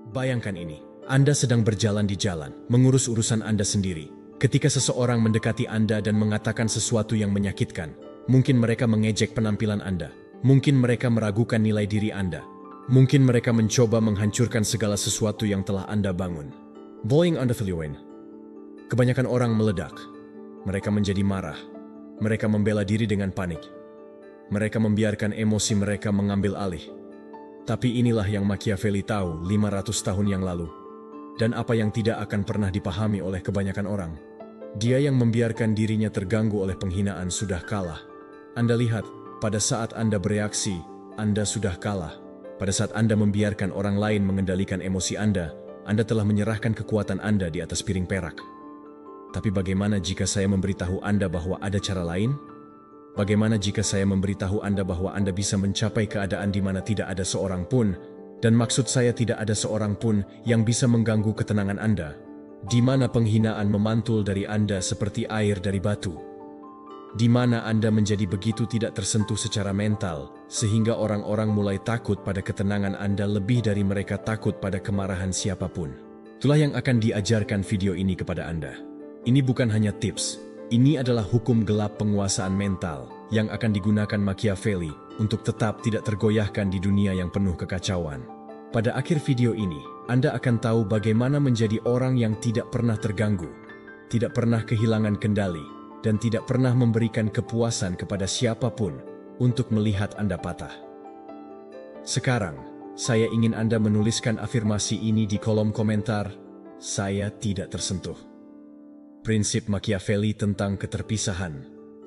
Bayangkan ini, Anda sedang berjalan di jalan, mengurus urusan Anda sendiri. Ketika seseorang mendekati Anda dan mengatakan sesuatu yang menyakitkan, mungkin mereka mengejek penampilan Anda, mungkin mereka meragukan nilai diri Anda, mungkin mereka mencoba menghancurkan segala sesuatu yang telah Anda bangun. Bullying Anda Filiwen. Kebanyakan orang meledak. Mereka menjadi marah. Mereka membela diri dengan panik. Mereka membiarkan emosi mereka mengambil alih. Tapi inilah yang Machiavelli tahu 500 tahun yang lalu. Dan apa yang tidak akan pernah dipahami oleh kebanyakan orang. Dia yang membiarkan dirinya terganggu oleh penghinaan sudah kalah. Anda lihat, pada saat Anda bereaksi, Anda sudah kalah. Pada saat Anda membiarkan orang lain mengendalikan emosi Anda telah menyerahkan kekuatan Anda di atas piring perak. Tapi bagaimana jika saya memberitahu Anda bahwa ada cara lain? Bagaimana jika saya memberitahu Anda bahwa Anda bisa mencapai keadaan di mana tidak ada seorang pun, dan maksud saya tidak ada seorang pun yang bisa mengganggu ketenangan Anda, di mana penghinaan memantul dari Anda seperti air dari batu, di mana Anda menjadi begitu tidak tersentuh secara mental, sehingga orang-orang mulai takut pada ketenangan Anda lebih dari mereka takut pada kemarahan siapapun. Itulah yang akan diajarkan video ini kepada Anda. Ini bukan hanya tips. Ini adalah hukum gelap penguasaan mental yang akan digunakan Machiavelli untuk tetap tidak tergoyahkan di dunia yang penuh kekacauan. Pada akhir video ini, Anda akan tahu bagaimana menjadi orang yang tidak pernah terganggu, tidak pernah kehilangan kendali, dan tidak pernah memberikan kepuasan kepada siapapun untuk melihat Anda patah. Sekarang, saya ingin Anda menuliskan afirmasi ini di kolom komentar, "Saya tidak tersentuh." Prinsip Machiavelli tentang keterpisahan.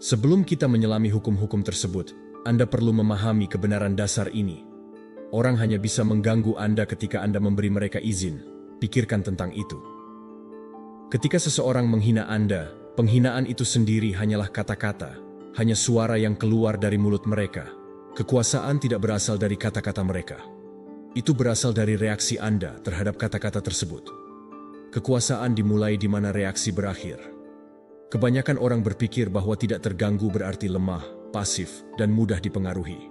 Sebelum kita menyelami hukum-hukum tersebut, Anda perlu memahami kebenaran dasar ini. Orang hanya bisa mengganggu Anda ketika Anda memberi mereka izin. Pikirkan tentang itu. Ketika seseorang menghina Anda, penghinaan itu sendiri hanyalah kata-kata, hanya suara yang keluar dari mulut mereka. Kekuasaan tidak berasal dari kata-kata mereka. Itu berasal dari reaksi Anda terhadap kata-kata tersebut. Kekuasaan dimulai di mana reaksi berakhir. Kebanyakan orang berpikir bahwa tidak terganggu berarti lemah, pasif, dan mudah dipengaruhi.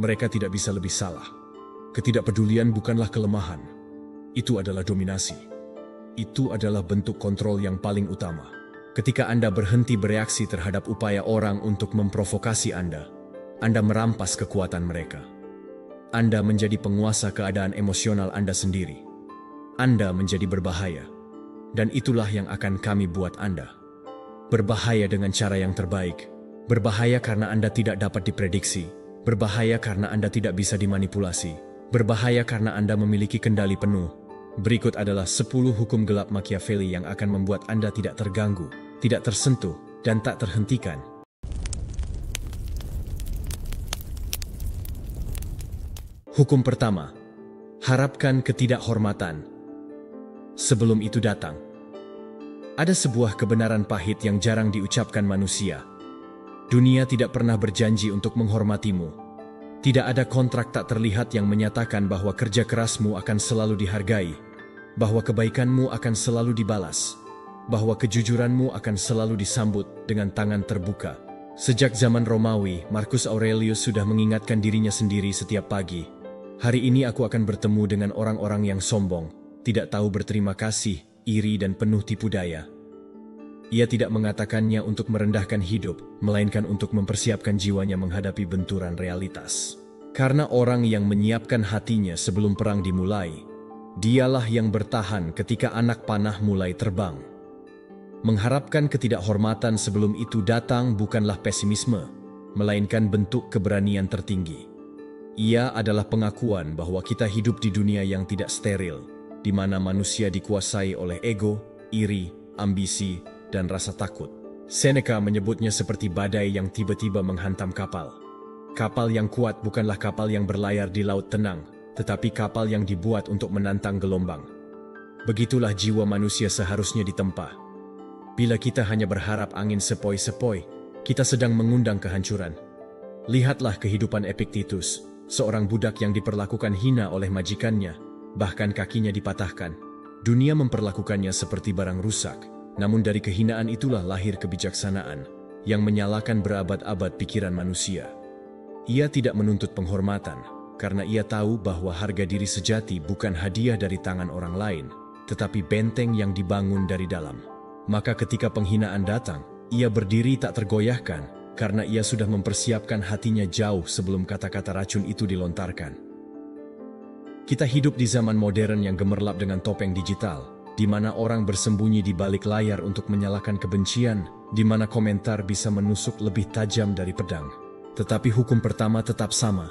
Mereka tidak bisa lebih salah. Ketidakpedulian bukanlah kelemahan. Itu adalah dominasi. Itu adalah bentuk kontrol yang paling utama. Ketika Anda berhenti bereaksi terhadap upaya orang untuk memprovokasi Anda merampas kekuatan mereka. Anda menjadi penguasa keadaan emosional Anda sendiri. Anda menjadi berbahaya. Dan itulah yang akan kami buat Anda. Berbahaya dengan cara yang terbaik. Berbahaya karena Anda tidak dapat diprediksi. Berbahaya karena Anda tidak bisa dimanipulasi. Berbahaya karena Anda memiliki kendali penuh. Berikut adalah 10 hukum gelap Machiavelli yang akan membuat Anda tidak terganggu, tidak tersentuh, dan tak terhentikan. Hukum pertama. Harapkan ketidakhormatan sebelum itu datang. Ada sebuah kebenaran pahit yang jarang diucapkan manusia. Dunia tidak pernah berjanji untuk menghormatimu. Tidak ada kontrak tak terlihat yang menyatakan bahwa kerja kerasmu akan selalu dihargai, bahwa kebaikanmu akan selalu dibalas, bahwa kejujuranmu akan selalu disambut dengan tangan terbuka. Sejak zaman Romawi, Marcus Aurelius sudah mengingatkan dirinya sendiri setiap pagi. Hari ini aku akan bertemu dengan orang-orang yang sombong, tidak tahu berterima kasih, iri dan penuh tipu daya. Ia tidak mengatakannya untuk merendahkan hidup, melainkan untuk mempersiapkan jiwanya menghadapi benturan realitas. Karena orang yang menyiapkan hatinya sebelum perang dimulai, dialah yang bertahan ketika anak panah mulai terbang. Mengharapkan ketidakhormatan sebelum itu datang bukanlah pesimisme, melainkan bentuk keberanian tertinggi. Ia adalah pengakuan bahwa kita hidup di dunia yang tidak steril, di mana manusia dikuasai oleh ego, iri, ambisi, dan rasa takut. Seneca menyebutnya seperti badai yang tiba-tiba menghantam kapal. Kapal yang kuat bukanlah kapal yang berlayar di laut tenang, tetapi kapal yang dibuat untuk menantang gelombang. Begitulah jiwa manusia seharusnya ditempa. Bila kita hanya berharap angin sepoi-sepoi, kita sedang mengundang kehancuran. Lihatlah kehidupan Epictetus, seorang budak yang diperlakukan hina oleh majikannya, bahkan kakinya dipatahkan. Dunia memperlakukannya seperti barang rusak, namun dari kehinaan itulah lahir kebijaksanaan yang menyalakan berabad-abad pikiran manusia. Ia tidak menuntut penghormatan, karena ia tahu bahwa harga diri sejati bukan hadiah dari tangan orang lain, tetapi benteng yang dibangun dari dalam. Maka ketika penghinaan datang, ia berdiri tak tergoyahkan, karena ia sudah mempersiapkan hatinya jauh sebelum kata-kata racun itu dilontarkan. Kita hidup di zaman modern yang gemerlap dengan topeng digital, di mana orang bersembunyi di balik layar untuk menyalakan kebencian, di mana komentar bisa menusuk lebih tajam dari pedang. Tetapi hukum pertama tetap sama.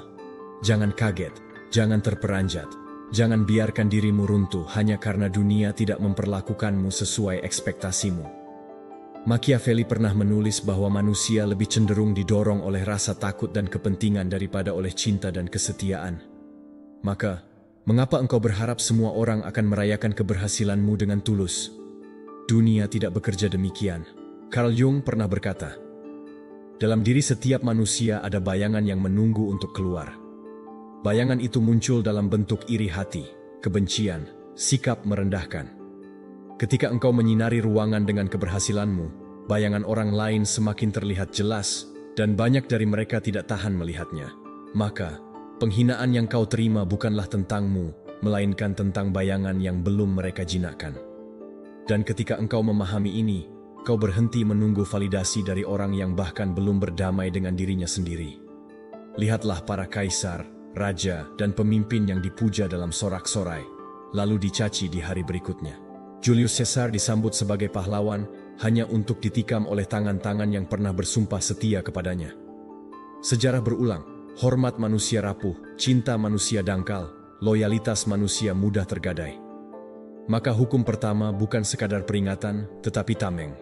Jangan kaget, jangan terperanjat, jangan biarkan dirimu runtuh hanya karena dunia tidak memperlakukanmu sesuai ekspektasimu. Machiavelli pernah menulis bahwa manusia lebih cenderung didorong oleh rasa takut dan kepentingan daripada oleh cinta dan kesetiaan. Maka, mengapa engkau berharap semua orang akan merayakan keberhasilanmu dengan tulus? Dunia tidak bekerja demikian. Carl Jung pernah berkata, dalam diri setiap manusia ada bayangan yang menunggu untuk keluar. Bayangan itu muncul dalam bentuk iri hati, kebencian, sikap merendahkan. Ketika engkau menyinari ruangan dengan keberhasilanmu, bayangan orang lain semakin terlihat jelas, dan banyak dari mereka tidak tahan melihatnya. Maka, penghinaan yang kau terima bukanlah tentangmu, melainkan tentang bayangan yang belum mereka jinakkan. Dan ketika engkau memahami ini, kau berhenti menunggu validasi dari orang yang bahkan belum berdamai dengan dirinya sendiri. Lihatlah para kaisar, raja, dan pemimpin yang dipuja dalam sorak-sorai, lalu dicaci di hari berikutnya. Julius Caesar disambut sebagai pahlawan hanya untuk ditikam oleh tangan-tangan yang pernah bersumpah setia kepadanya. Sejarah berulang, hormat manusia rapuh, cinta manusia dangkal, loyalitas manusia mudah tergadai. Maka hukum pertama bukan sekadar peringatan, tetapi tameng.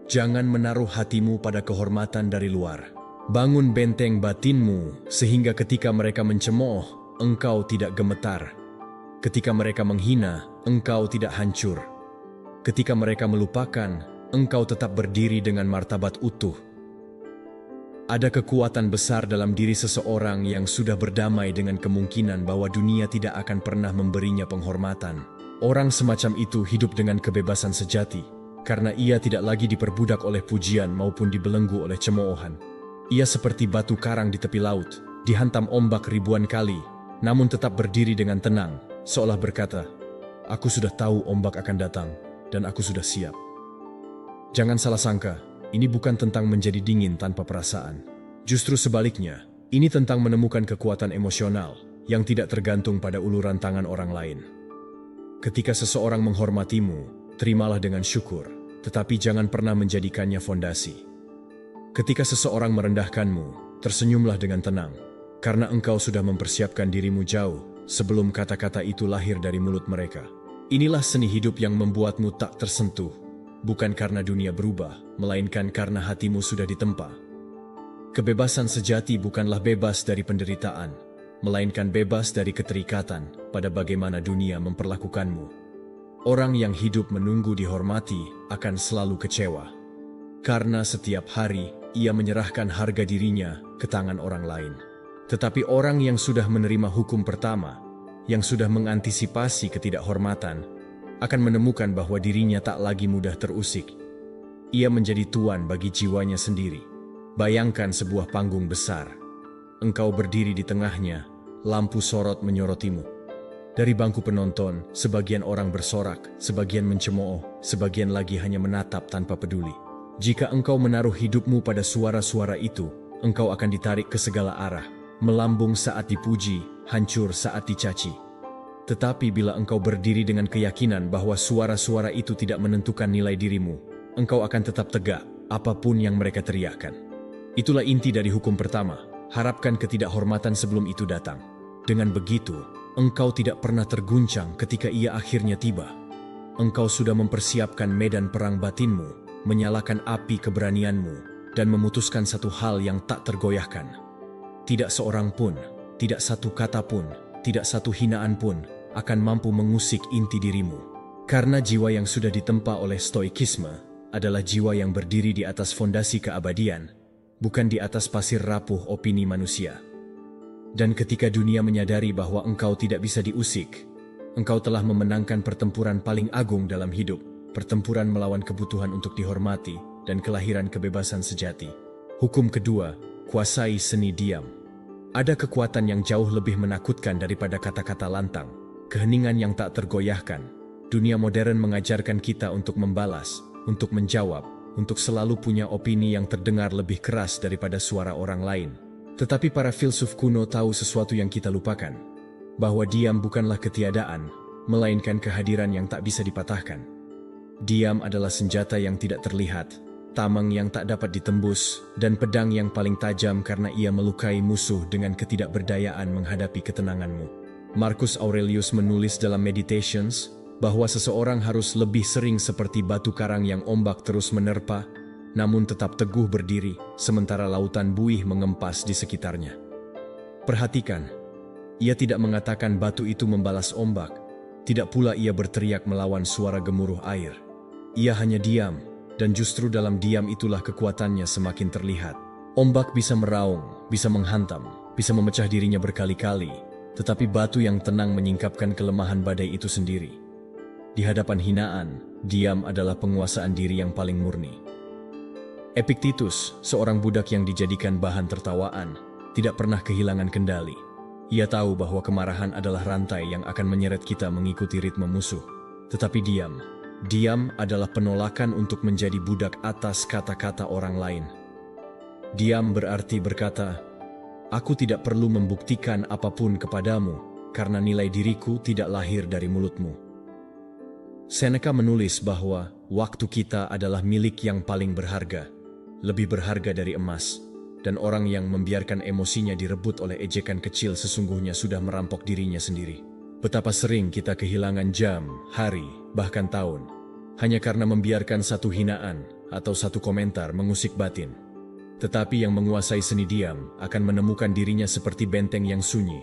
Jangan menaruh hatimu pada kehormatan dari luar. Bangun benteng batinmu, sehingga ketika mereka mencemooh, engkau tidak gemetar. Ketika mereka menghina, engkau tidak hancur. Ketika mereka melupakan, engkau tetap berdiri dengan martabat utuh. Ada kekuatan besar dalam diri seseorang yang sudah berdamai dengan kemungkinan bahwa dunia tidak akan pernah memberinya penghormatan. Orang semacam itu hidup dengan kebebasan sejati, karena ia tidak lagi diperbudak oleh pujian maupun dibelenggu oleh cemoohan. Ia seperti batu karang di tepi laut, dihantam ombak ribuan kali, namun tetap berdiri dengan tenang, seolah berkata, "Aku sudah tahu ombak akan datang, dan aku sudah siap." Jangan salah sangka, ini bukan tentang menjadi dingin tanpa perasaan. Justru sebaliknya, ini tentang menemukan kekuatan emosional yang tidak tergantung pada uluran tangan orang lain. Ketika seseorang menghormatimu, terimalah dengan syukur, tetapi jangan pernah menjadikannya fondasi. Ketika seseorang merendahkanmu, tersenyumlah dengan tenang, karena engkau sudah mempersiapkan dirimu jauh sebelum kata-kata itu lahir dari mulut mereka. Inilah seni hidup yang membuatmu tak tersentuh, bukan karena dunia berubah, melainkan karena hatimu sudah ditempa. Kebebasan sejati bukanlah bebas dari penderitaan, melainkan bebas dari keterikatan pada bagaimana dunia memperlakukanmu. Orang yang hidup menunggu dihormati akan selalu kecewa, karena setiap hari ia menyerahkan harga dirinya ke tangan orang lain. Tetapi orang yang sudah menerima hukum pertama, yang sudah mengantisipasi ketidakhormatan, akan menemukan bahwa dirinya tak lagi mudah terusik. Ia menjadi tuan bagi jiwanya sendiri. Bayangkan sebuah panggung besar. Engkau berdiri di tengahnya, lampu sorot menyorotimu. Dari bangku penonton, sebagian orang bersorak, sebagian mencemooh, sebagian lagi hanya menatap tanpa peduli. Jika engkau menaruh hidupmu pada suara-suara itu, engkau akan ditarik ke segala arah, melambung saat dipuji, hancur saat dicaci. Tetapi bila engkau berdiri dengan keyakinan bahwa suara-suara itu tidak menentukan nilai dirimu, engkau akan tetap tegak, apapun yang mereka teriakkan. Itulah inti dari hukum pertama, harapkan ketidakhormatan sebelum itu datang. Dengan begitu, engkau tidak pernah terguncang ketika ia akhirnya tiba. Engkau sudah mempersiapkan medan perang batinmu, menyalakan api keberanianmu, dan memutuskan satu hal yang tak tergoyahkan. Tidak seorang pun, tidak satu kata pun, tidak satu hinaan pun akan mampu mengusik inti dirimu. Karena jiwa yang sudah ditempa oleh stoikisme adalah jiwa yang berdiri di atas fondasi keabadian, bukan di atas pasir rapuh opini manusia. Dan ketika dunia menyadari bahwa engkau tidak bisa diusik, engkau telah memenangkan pertempuran paling agung dalam hidup, pertempuran melawan kebutuhan untuk dihormati dan kelahiran kebebasan sejati. Hukum kedua, kuasai seni diam. Ada kekuatan yang jauh lebih menakutkan daripada kata-kata lantang, keheningan yang tak tergoyahkan. Dunia modern mengajarkan kita untuk membalas, untuk menjawab, untuk selalu punya opini yang terdengar lebih keras daripada suara orang lain. Tetapi para filsuf kuno tahu sesuatu yang kita lupakan, bahwa diam bukanlah ketiadaan, melainkan kehadiran yang tak bisa dipatahkan. Diam adalah senjata yang tidak terlihat, tameng yang tak dapat ditembus, dan pedang yang paling tajam karena ia melukai musuh dengan ketidakberdayaan menghadapi ketenanganmu. Marcus Aurelius menulis dalam Meditations bahwa seseorang harus lebih sering seperti batu karang yang ombak terus menerpa, namun tetap teguh berdiri, sementara lautan buih mengempas di sekitarnya. Perhatikan, ia tidak mengatakan batu itu membalas ombak, tidak pula ia berteriak melawan suara gemuruh air. Ia hanya diam, dan justru dalam diam itulah kekuatannya semakin terlihat. Ombak bisa meraung, bisa menghantam, bisa memecah dirinya berkali-kali, tetapi batu yang tenang menyingkapkan kelemahan badai itu sendiri. Di hadapan hinaan, diam adalah penguasaan diri yang paling murni. Epictetus, seorang budak yang dijadikan bahan tertawaan, tidak pernah kehilangan kendali. Ia tahu bahwa kemarahan adalah rantai yang akan menyeret kita mengikuti ritme musuh. Tetapi diam adalah penolakan untuk menjadi budak atas kata-kata orang lain. Diam berarti berkata, "Aku tidak perlu membuktikan apapun kepadamu, karena nilai diriku tidak lahir dari mulutmu." Seneca menulis bahwa waktu kita adalah milik yang paling berharga, lebih berharga dari emas, dan orang yang membiarkan emosinya direbut oleh ejekan kecil sesungguhnya sudah merampok dirinya sendiri. Betapa sering kita kehilangan jam, hari, bahkan tahun, hanya karena membiarkan satu hinaan atau satu komentar mengusik batin. Tetapi yang menguasai seni diam akan menemukan dirinya seperti benteng yang sunyi.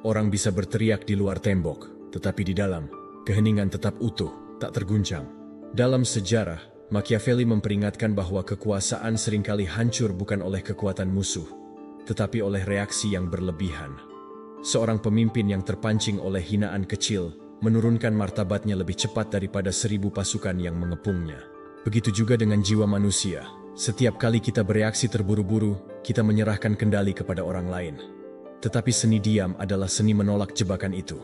Orang bisa berteriak di luar tembok, tetapi di dalam, keheningan tetap utuh, tak terguncang. Dalam sejarah, Machiavelli memperingatkan bahwa kekuasaan seringkali hancur bukan oleh kekuatan musuh, tetapi oleh reaksi yang berlebihan. Seorang pemimpin yang terpancing oleh hinaan kecil menurunkan martabatnya lebih cepat daripada 1000 pasukan yang mengepungnya. Begitu juga dengan jiwa manusia. Setiap kali kita bereaksi terburu-buru, kita menyerahkan kendali kepada orang lain. Tetapi seni diam adalah seni menolak jebakan itu.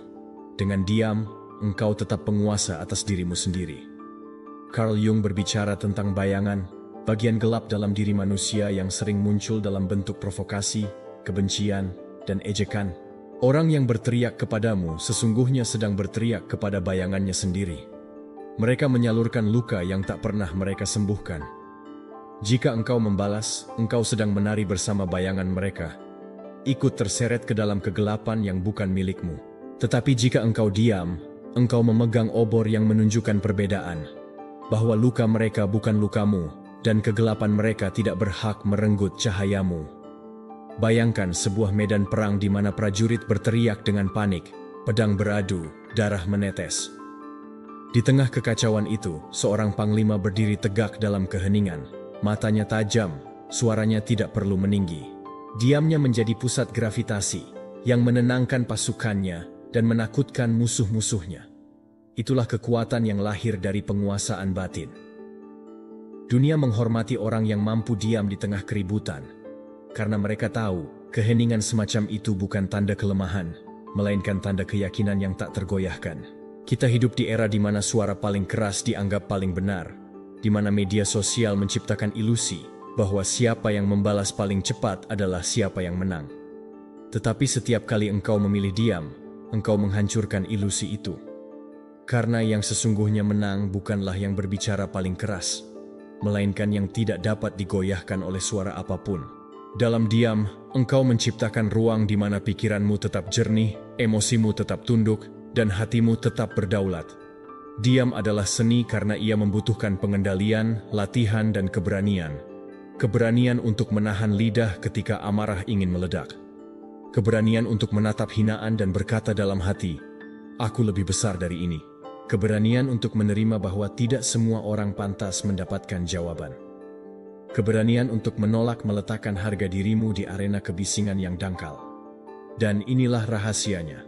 Dengan diam, engkau tetap penguasa atas dirimu sendiri. Carl Jung berbicara tentang bayangan, bagian gelap dalam diri manusia yang sering muncul dalam bentuk provokasi, kebencian, dan ejekan. Orang yang berteriak kepadamu sesungguhnya sedang berteriak kepada bayangannya sendiri. Mereka menyalurkan luka yang tak pernah mereka sembuhkan. Jika engkau membalas, engkau sedang menari bersama bayangan mereka, ikut terseret ke dalam kegelapan yang bukan milikmu. Tetapi jika engkau diam, engkau memegang obor yang menunjukkan perbedaan, bahwa luka mereka bukan lukamu, dan kegelapan mereka tidak berhak merenggut cahayamu. Bayangkan sebuah medan perang di mana prajurit berteriak dengan panik, pedang beradu, darah menetes. Di tengah kekacauan itu, seorang panglima berdiri tegak dalam keheningan, matanya tajam, suaranya tidak perlu meninggi. Diamnya menjadi pusat gravitasi yang menenangkan pasukannya dan menakutkan musuh-musuhnya. Itulah kekuatan yang lahir dari penguasaan batin. Dunia menghormati orang yang mampu diam di tengah keributan, karena mereka tahu keheningan semacam itu bukan tanda kelemahan, melainkan tanda keyakinan yang tak tergoyahkan. Kita hidup di era di mana suara paling keras dianggap paling benar, di mana media sosial menciptakan ilusi bahwa siapa yang membalas paling cepat adalah siapa yang menang. Tetapi setiap kali engkau memilih diam, engkau menghancurkan ilusi itu. Karena yang sesungguhnya menang bukanlah yang berbicara paling keras, melainkan yang tidak dapat digoyahkan oleh suara apapun. Dalam diam, engkau menciptakan ruang di mana pikiranmu tetap jernih, emosimu tetap tunduk, dan hatimu tetap berdaulat. Diam adalah seni karena ia membutuhkan pengendalian, latihan, dan keberanian. Keberanian untuk menahan lidah ketika amarah ingin meledak. Keberanian untuk menatap hinaan dan berkata dalam hati, "Aku lebih besar dari ini." Keberanian untuk menerima bahwa tidak semua orang pantas mendapatkan jawaban. Keberanian untuk menolak meletakkan harga dirimu di arena kebisingan yang dangkal. Dan inilah rahasianya.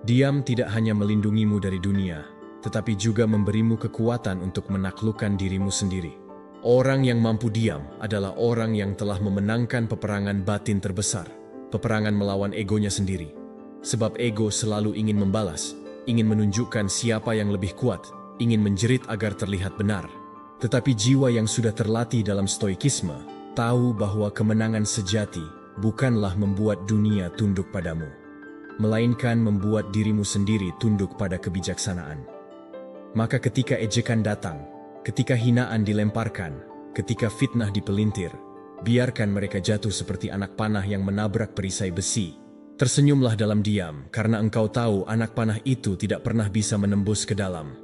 Diam tidak hanya melindungimu dari dunia, tetapi juga memberimu kekuatan untuk menaklukkan dirimu sendiri. Orang yang mampu diam adalah orang yang telah memenangkan peperangan batin terbesar, peperangan melawan egonya sendiri. Sebab ego selalu ingin membalas, ingin menunjukkan siapa yang lebih kuat, ingin menjerit agar terlihat benar. Tetapi jiwa yang sudah terlatih dalam stoikisme, tahu bahwa kemenangan sejati bukanlah membuat dunia tunduk padamu, melainkan membuat dirimu sendiri tunduk pada kebijaksanaan. Maka ketika ejekan datang, ketika hinaan dilemparkan, ketika fitnah dipelintir, biarkan mereka jatuh seperti anak panah yang menabrak perisai besi. Tersenyumlah dalam diam, karena engkau tahu anak panah itu tidak pernah bisa menembus ke dalam.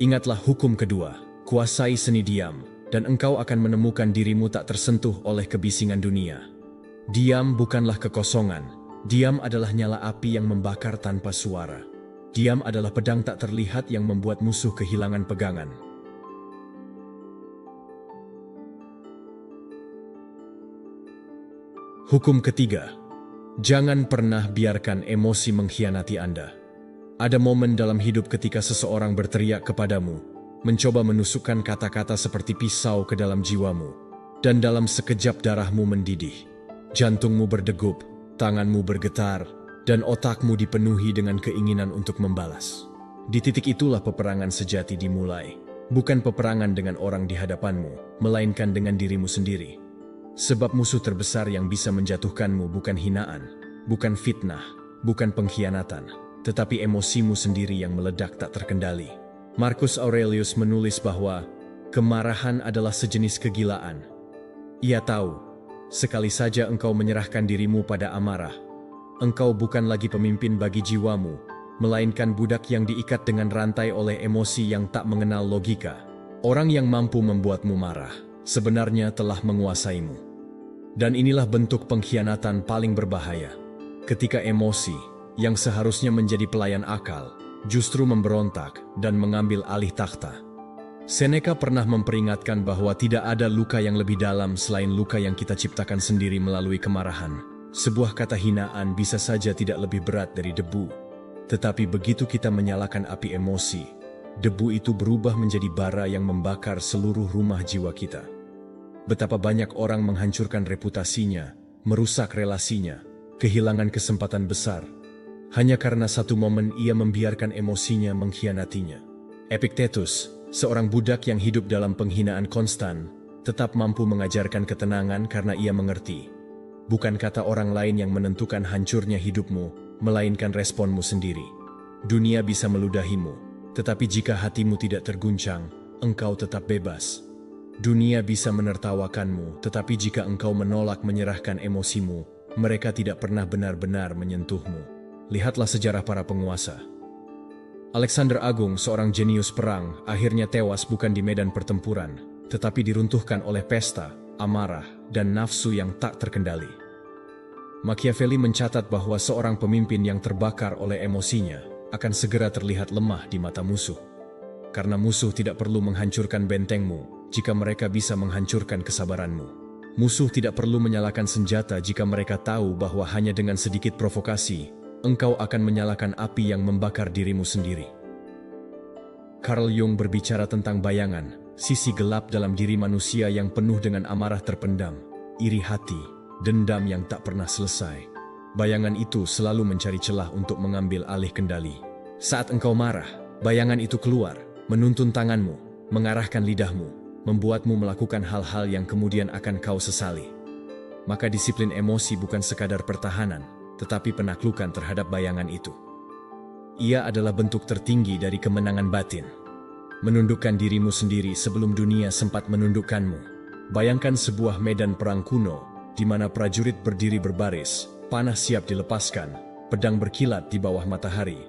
Ingatlah hukum kedua, kuasai seni diam, dan engkau akan menemukan dirimu tak tersentuh oleh kebisingan dunia. Diam bukanlah kekosongan, diam adalah nyala api yang membakar tanpa suara. Diam adalah pedang tak terlihat yang membuat musuh kehilangan pegangan. Hukum ketiga, jangan pernah biarkan emosi mengkhianati Anda. Ada momen dalam hidup ketika seseorang berteriak kepadamu, mencoba menusukkan kata-kata seperti pisau ke dalam jiwamu, dan dalam sekejap darahmu mendidih. Jantungmu berdegup, tanganmu bergetar, dan otakmu dipenuhi dengan keinginan untuk membalas. Di titik itulah peperangan sejati dimulai. Bukan peperangan dengan orang di hadapanmu, melainkan dengan dirimu sendiri. Sebab musuh terbesar yang bisa menjatuhkanmu bukan hinaan, bukan fitnah, bukan pengkhianatan, tetapi emosimu sendiri yang meledak tak terkendali. Marcus Aurelius menulis bahwa kemarahan adalah sejenis kegilaan. Ia tahu, sekali saja engkau menyerahkan dirimu pada amarah, engkau bukan lagi pemimpin bagi jiwamu, melainkan budak yang diikat dengan rantai oleh emosi yang tak mengenal logika. Orang yang mampu membuatmu marah sebenarnya telah menguasaimu. Dan inilah bentuk pengkhianatan paling berbahaya. Ketika emosi, yang seharusnya menjadi pelayan akal, justru memberontak dan mengambil alih takhta. Seneca pernah memperingatkan bahwa tidak ada luka yang lebih dalam selain luka yang kita ciptakan sendiri melalui kemarahan. Sebuah kata hinaan bisa saja tidak lebih berat dari debu. Tetapi begitu kita menyalakan api emosi, debu itu berubah menjadi bara yang membakar seluruh rumah jiwa kita. Betapa banyak orang menghancurkan reputasinya, merusak relasinya, kehilangan kesempatan besar, hanya karena satu momen ia membiarkan emosinya mengkhianatinya. Epictetus, seorang budak yang hidup dalam penghinaan konstan, tetap mampu mengajarkan ketenangan karena ia mengerti. Bukan kata orang lain yang menentukan hancurnya hidupmu, melainkan responmu sendiri. Dunia bisa meludahimu, tetapi jika hatimu tidak terguncang, engkau tetap bebas. Dunia bisa menertawakanmu, tetapi jika engkau menolak menyerahkan emosimu, mereka tidak pernah benar-benar menyentuhmu. Lihatlah sejarah para penguasa. Alexander Agung, seorang jenius perang, akhirnya tewas bukan di medan pertempuran, tetapi diruntuhkan oleh pesta, amarah, dan nafsu yang tak terkendali. Machiavelli mencatat bahwa seorang pemimpin yang terbakar oleh emosinya akan segera terlihat lemah di mata musuh. Karena musuh tidak perlu menghancurkan bentengmu jika mereka bisa menghancurkan kesabaranmu. Musuh tidak perlu menyalakan senjata jika mereka tahu bahwa hanya dengan sedikit provokasi, engkau akan menyalakan api yang membakar dirimu sendiri. Carl Jung berbicara tentang bayangan, sisi gelap dalam diri manusia yang penuh dengan amarah terpendam, iri hati, dendam yang tak pernah selesai. Bayangan itu selalu mencari celah untuk mengambil alih kendali. Saat engkau marah, bayangan itu keluar, menuntun tanganmu, mengarahkan lidahmu, membuatmu melakukan hal-hal yang kemudian akan kau sesali. Maka disiplin emosi bukan sekadar pertahanan, tetapi penaklukan terhadap bayangan itu. Ia adalah bentuk tertinggi dari kemenangan batin. Menundukkan dirimu sendiri sebelum dunia sempat menundukkanmu. Bayangkan sebuah medan perang kuno, di mana prajurit berdiri berbaris, panah siap dilepaskan, pedang berkilat di bawah matahari.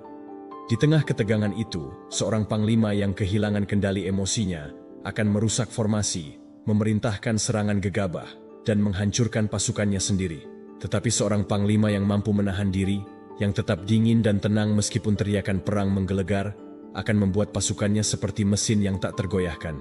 Di tengah ketegangan itu, seorang panglima yang kehilangan kendali emosinya akan merusak formasi, memerintahkan serangan gegabah, dan menghancurkan pasukannya sendiri. Tetapi seorang panglima yang mampu menahan diri, yang tetap dingin dan tenang meskipun teriakan perang menggelegar, akan membuat pasukannya seperti mesin yang tak tergoyahkan.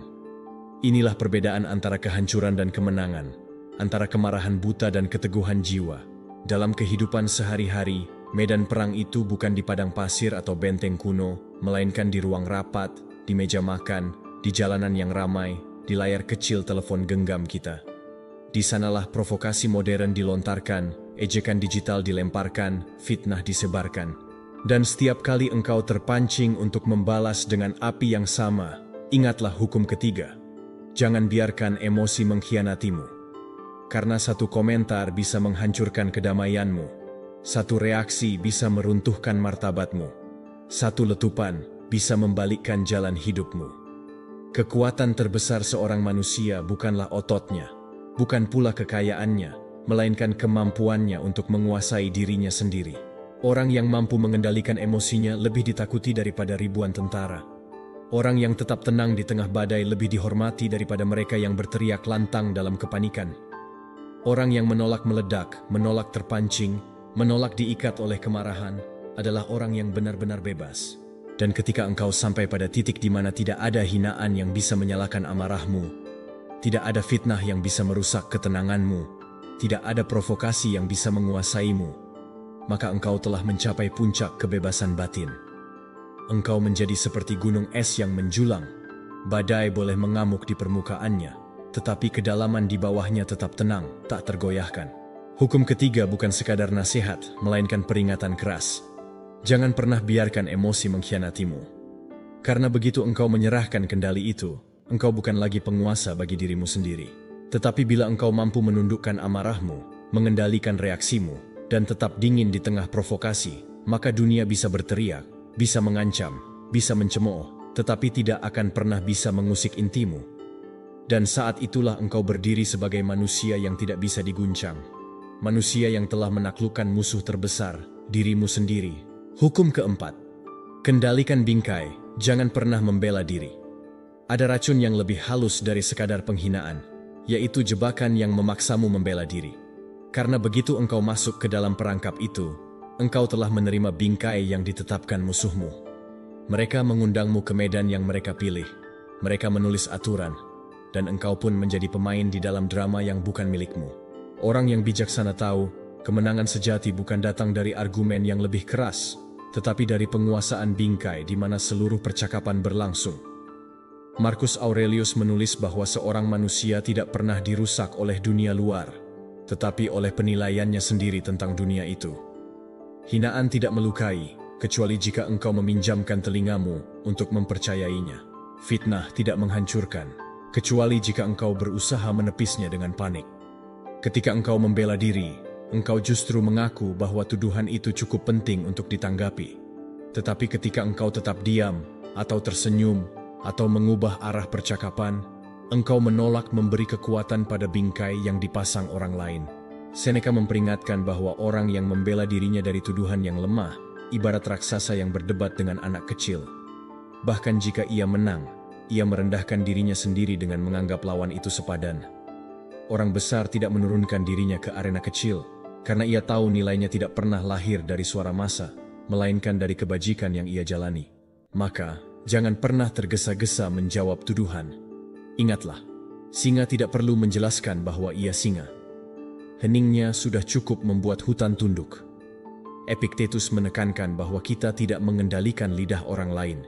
Inilah perbedaan antara kehancuran dan kemenangan, antara kemarahan buta dan keteguhan jiwa. Dalam kehidupan sehari-hari, medan perang itu bukan di padang pasir atau benteng kuno, melainkan di ruang rapat, di meja makan, di jalanan yang ramai, di layar kecil telepon genggam kita. Di sanalah provokasi modern dilontarkan, ejekan digital dilemparkan, fitnah disebarkan. Dan setiap kali engkau terpancing untuk membalas dengan api yang sama, ingatlah hukum ketiga. Jangan biarkan emosi mengkhianatimu. Karena satu komentar bisa menghancurkan kedamaianmu. Satu reaksi bisa meruntuhkan martabatmu. Satu letupan bisa membalikkan jalan hidupmu. Kekuatan terbesar seorang manusia bukanlah ototnya, bukan pula kekayaannya, melainkan kemampuannya untuk menguasai dirinya sendiri. Orang yang mampu mengendalikan emosinya lebih ditakuti daripada ribuan tentara. Orang yang tetap tenang di tengah badai lebih dihormati daripada mereka yang berteriak lantang dalam kepanikan. Orang yang menolak meledak, menolak terpancing, menolak diikat oleh kemarahan, adalah orang yang benar-benar bebas. Dan ketika engkau sampai pada titik di mana tidak ada hinaan yang bisa menyalakan amarahmu, tidak ada fitnah yang bisa merusak ketenanganmu, tidak ada provokasi yang bisa menguasaimu, maka engkau telah mencapai puncak kebebasan batin. Engkau menjadi seperti gunung es yang menjulang. Badai boleh mengamuk di permukaannya, tetapi kedalaman di bawahnya tetap tenang, tak tergoyahkan. Hukum ketiga bukan sekadar nasihat, melainkan peringatan keras. Jangan pernah biarkan emosi mengkhianatimu. Karena begitu engkau menyerahkan kendali itu, engkau bukan lagi penguasa bagi dirimu sendiri. Tetapi bila engkau mampu menundukkan amarahmu, mengendalikan reaksimu, dan tetap dingin di tengah provokasi, maka dunia bisa berteriak, bisa mengancam, bisa mencemooh, tetapi tidak akan pernah bisa mengusik intimu. Dan saat itulah engkau berdiri sebagai manusia yang tidak bisa diguncang. Manusia yang telah menaklukkan musuh terbesar, dirimu sendiri. Hukum keempat, kendalikan bingkai, jangan pernah membela diri. Ada racun yang lebih halus dari sekadar penghinaan, yaitu jebakan yang memaksamu membela diri. Karena begitu engkau masuk ke dalam perangkap itu, engkau telah menerima bingkai yang ditetapkan musuhmu. Mereka mengundangmu ke medan yang mereka pilih. Mereka menulis aturan, dan engkau pun menjadi pemain di dalam drama yang bukan milikmu. Orang yang bijaksana tahu, kemenangan sejati bukan datang dari argumen yang lebih keras, tetapi dari penguasaan bingkai di mana seluruh percakapan berlangsung. Marcus Aurelius menulis bahwa seorang manusia tidak pernah dirusak oleh dunia luar, tetapi oleh penilaiannya sendiri tentang dunia itu. Hinaan tidak melukai, kecuali jika engkau meminjamkan telingamu untuk mempercayainya. Fitnah tidak menghancurkan, kecuali jika engkau berusaha menepisnya dengan panik. Ketika engkau membela diri, engkau justru mengaku bahwa tuduhan itu cukup penting untuk ditanggapi. Tetapi ketika engkau tetap diam, atau tersenyum, atau mengubah arah percakapan, engkau menolak memberi kekuatan pada bingkai yang dipasang orang lain. Seneca memperingatkan bahwa orang yang membela dirinya dari tuduhan yang lemah, ibarat raksasa yang berdebat dengan anak kecil. Bahkan jika ia menang, ia merendahkan dirinya sendiri dengan menganggap lawan itu sepadan. Orang besar tidak menurunkan dirinya ke arena kecil, karena ia tahu nilainya tidak pernah lahir dari suara massa, melainkan dari kebajikan yang ia jalani. Maka, jangan pernah tergesa-gesa menjawab tuduhan. Ingatlah, singa tidak perlu menjelaskan bahwa ia singa. Heningnya sudah cukup membuat hutan tunduk. Epictetus menekankan bahwa kita tidak mengendalikan lidah orang lain,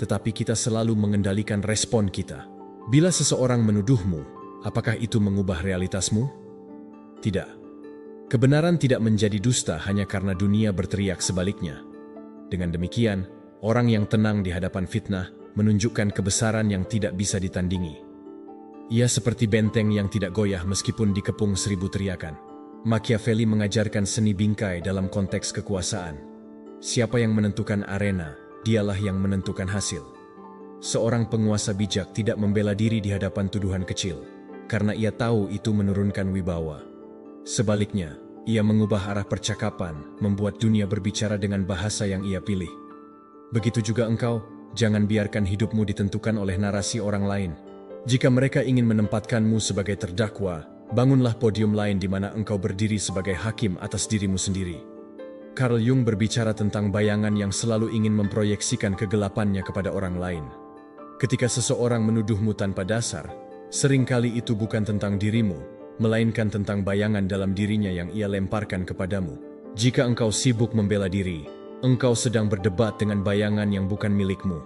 tetapi kita selalu mengendalikan respon kita. Bila seseorang menuduhmu, apakah itu mengubah realitasmu? Tidak. Kebenaran tidak menjadi dusta hanya karena dunia berteriak sebaliknya. Dengan demikian, orang yang tenang di hadapan fitnah menunjukkan kebesaran yang tidak bisa ditandingi. Ia seperti benteng yang tidak goyah meskipun dikepung 1000 teriakan. Machiavelli mengajarkan seni bingkai dalam konteks kekuasaan. Siapa yang menentukan arena, dialah yang menentukan hasil. Seorang penguasa bijak tidak membela diri di hadapan tuduhan kecil, karena ia tahu itu menurunkan wibawa. Sebaliknya, ia mengubah arah percakapan, membuat dunia berbicara dengan bahasa yang ia pilih. Begitu juga engkau, jangan biarkan hidupmu ditentukan oleh narasi orang lain. Jika mereka ingin menempatkanmu sebagai terdakwa, bangunlah podium lain di mana engkau berdiri sebagai hakim atas dirimu sendiri. Carl Jung berbicara tentang bayangan yang selalu ingin memproyeksikan kegelapannya kepada orang lain. Ketika seseorang menuduhmu tanpa dasar, seringkali itu bukan tentang dirimu, melainkan tentang bayangan dalam dirinya yang ia lemparkan kepadamu. Jika engkau sibuk membela diri, engkau sedang berdebat dengan bayangan yang bukan milikmu.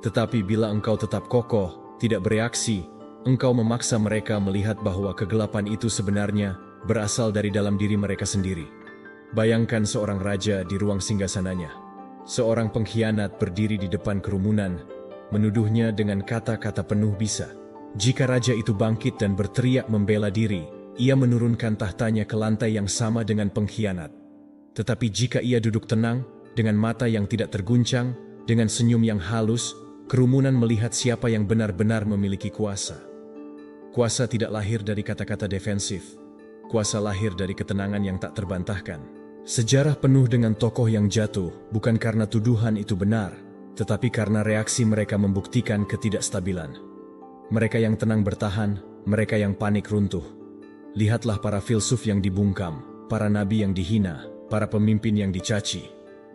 Tetapi bila engkau tetap kokoh, tidak bereaksi, engkau memaksa mereka melihat bahwa kegelapan itu sebenarnya berasal dari dalam diri mereka sendiri. Bayangkan seorang raja di ruang singgasananya. Seorang pengkhianat berdiri di depan kerumunan, menuduhnya dengan kata-kata penuh bisa. Jika raja itu bangkit dan berteriak membela diri, ia menurunkan tahtanya ke lantai yang sama dengan pengkhianat. Tetapi jika ia duduk tenang, dengan mata yang tidak terguncang, dengan senyum yang halus, kerumunan melihat siapa yang benar-benar memiliki kuasa. Kuasa tidak lahir dari kata-kata defensif. Kuasa lahir dari ketenangan yang tak terbantahkan. Sejarah penuh dengan tokoh yang jatuh, bukan karena tuduhan itu benar, tetapi karena reaksi mereka membuktikan ketidakstabilan. Mereka yang tenang bertahan, mereka yang panik runtuh. Lihatlah para filsuf yang dibungkam, para nabi yang dihina, para pemimpin yang dicaci.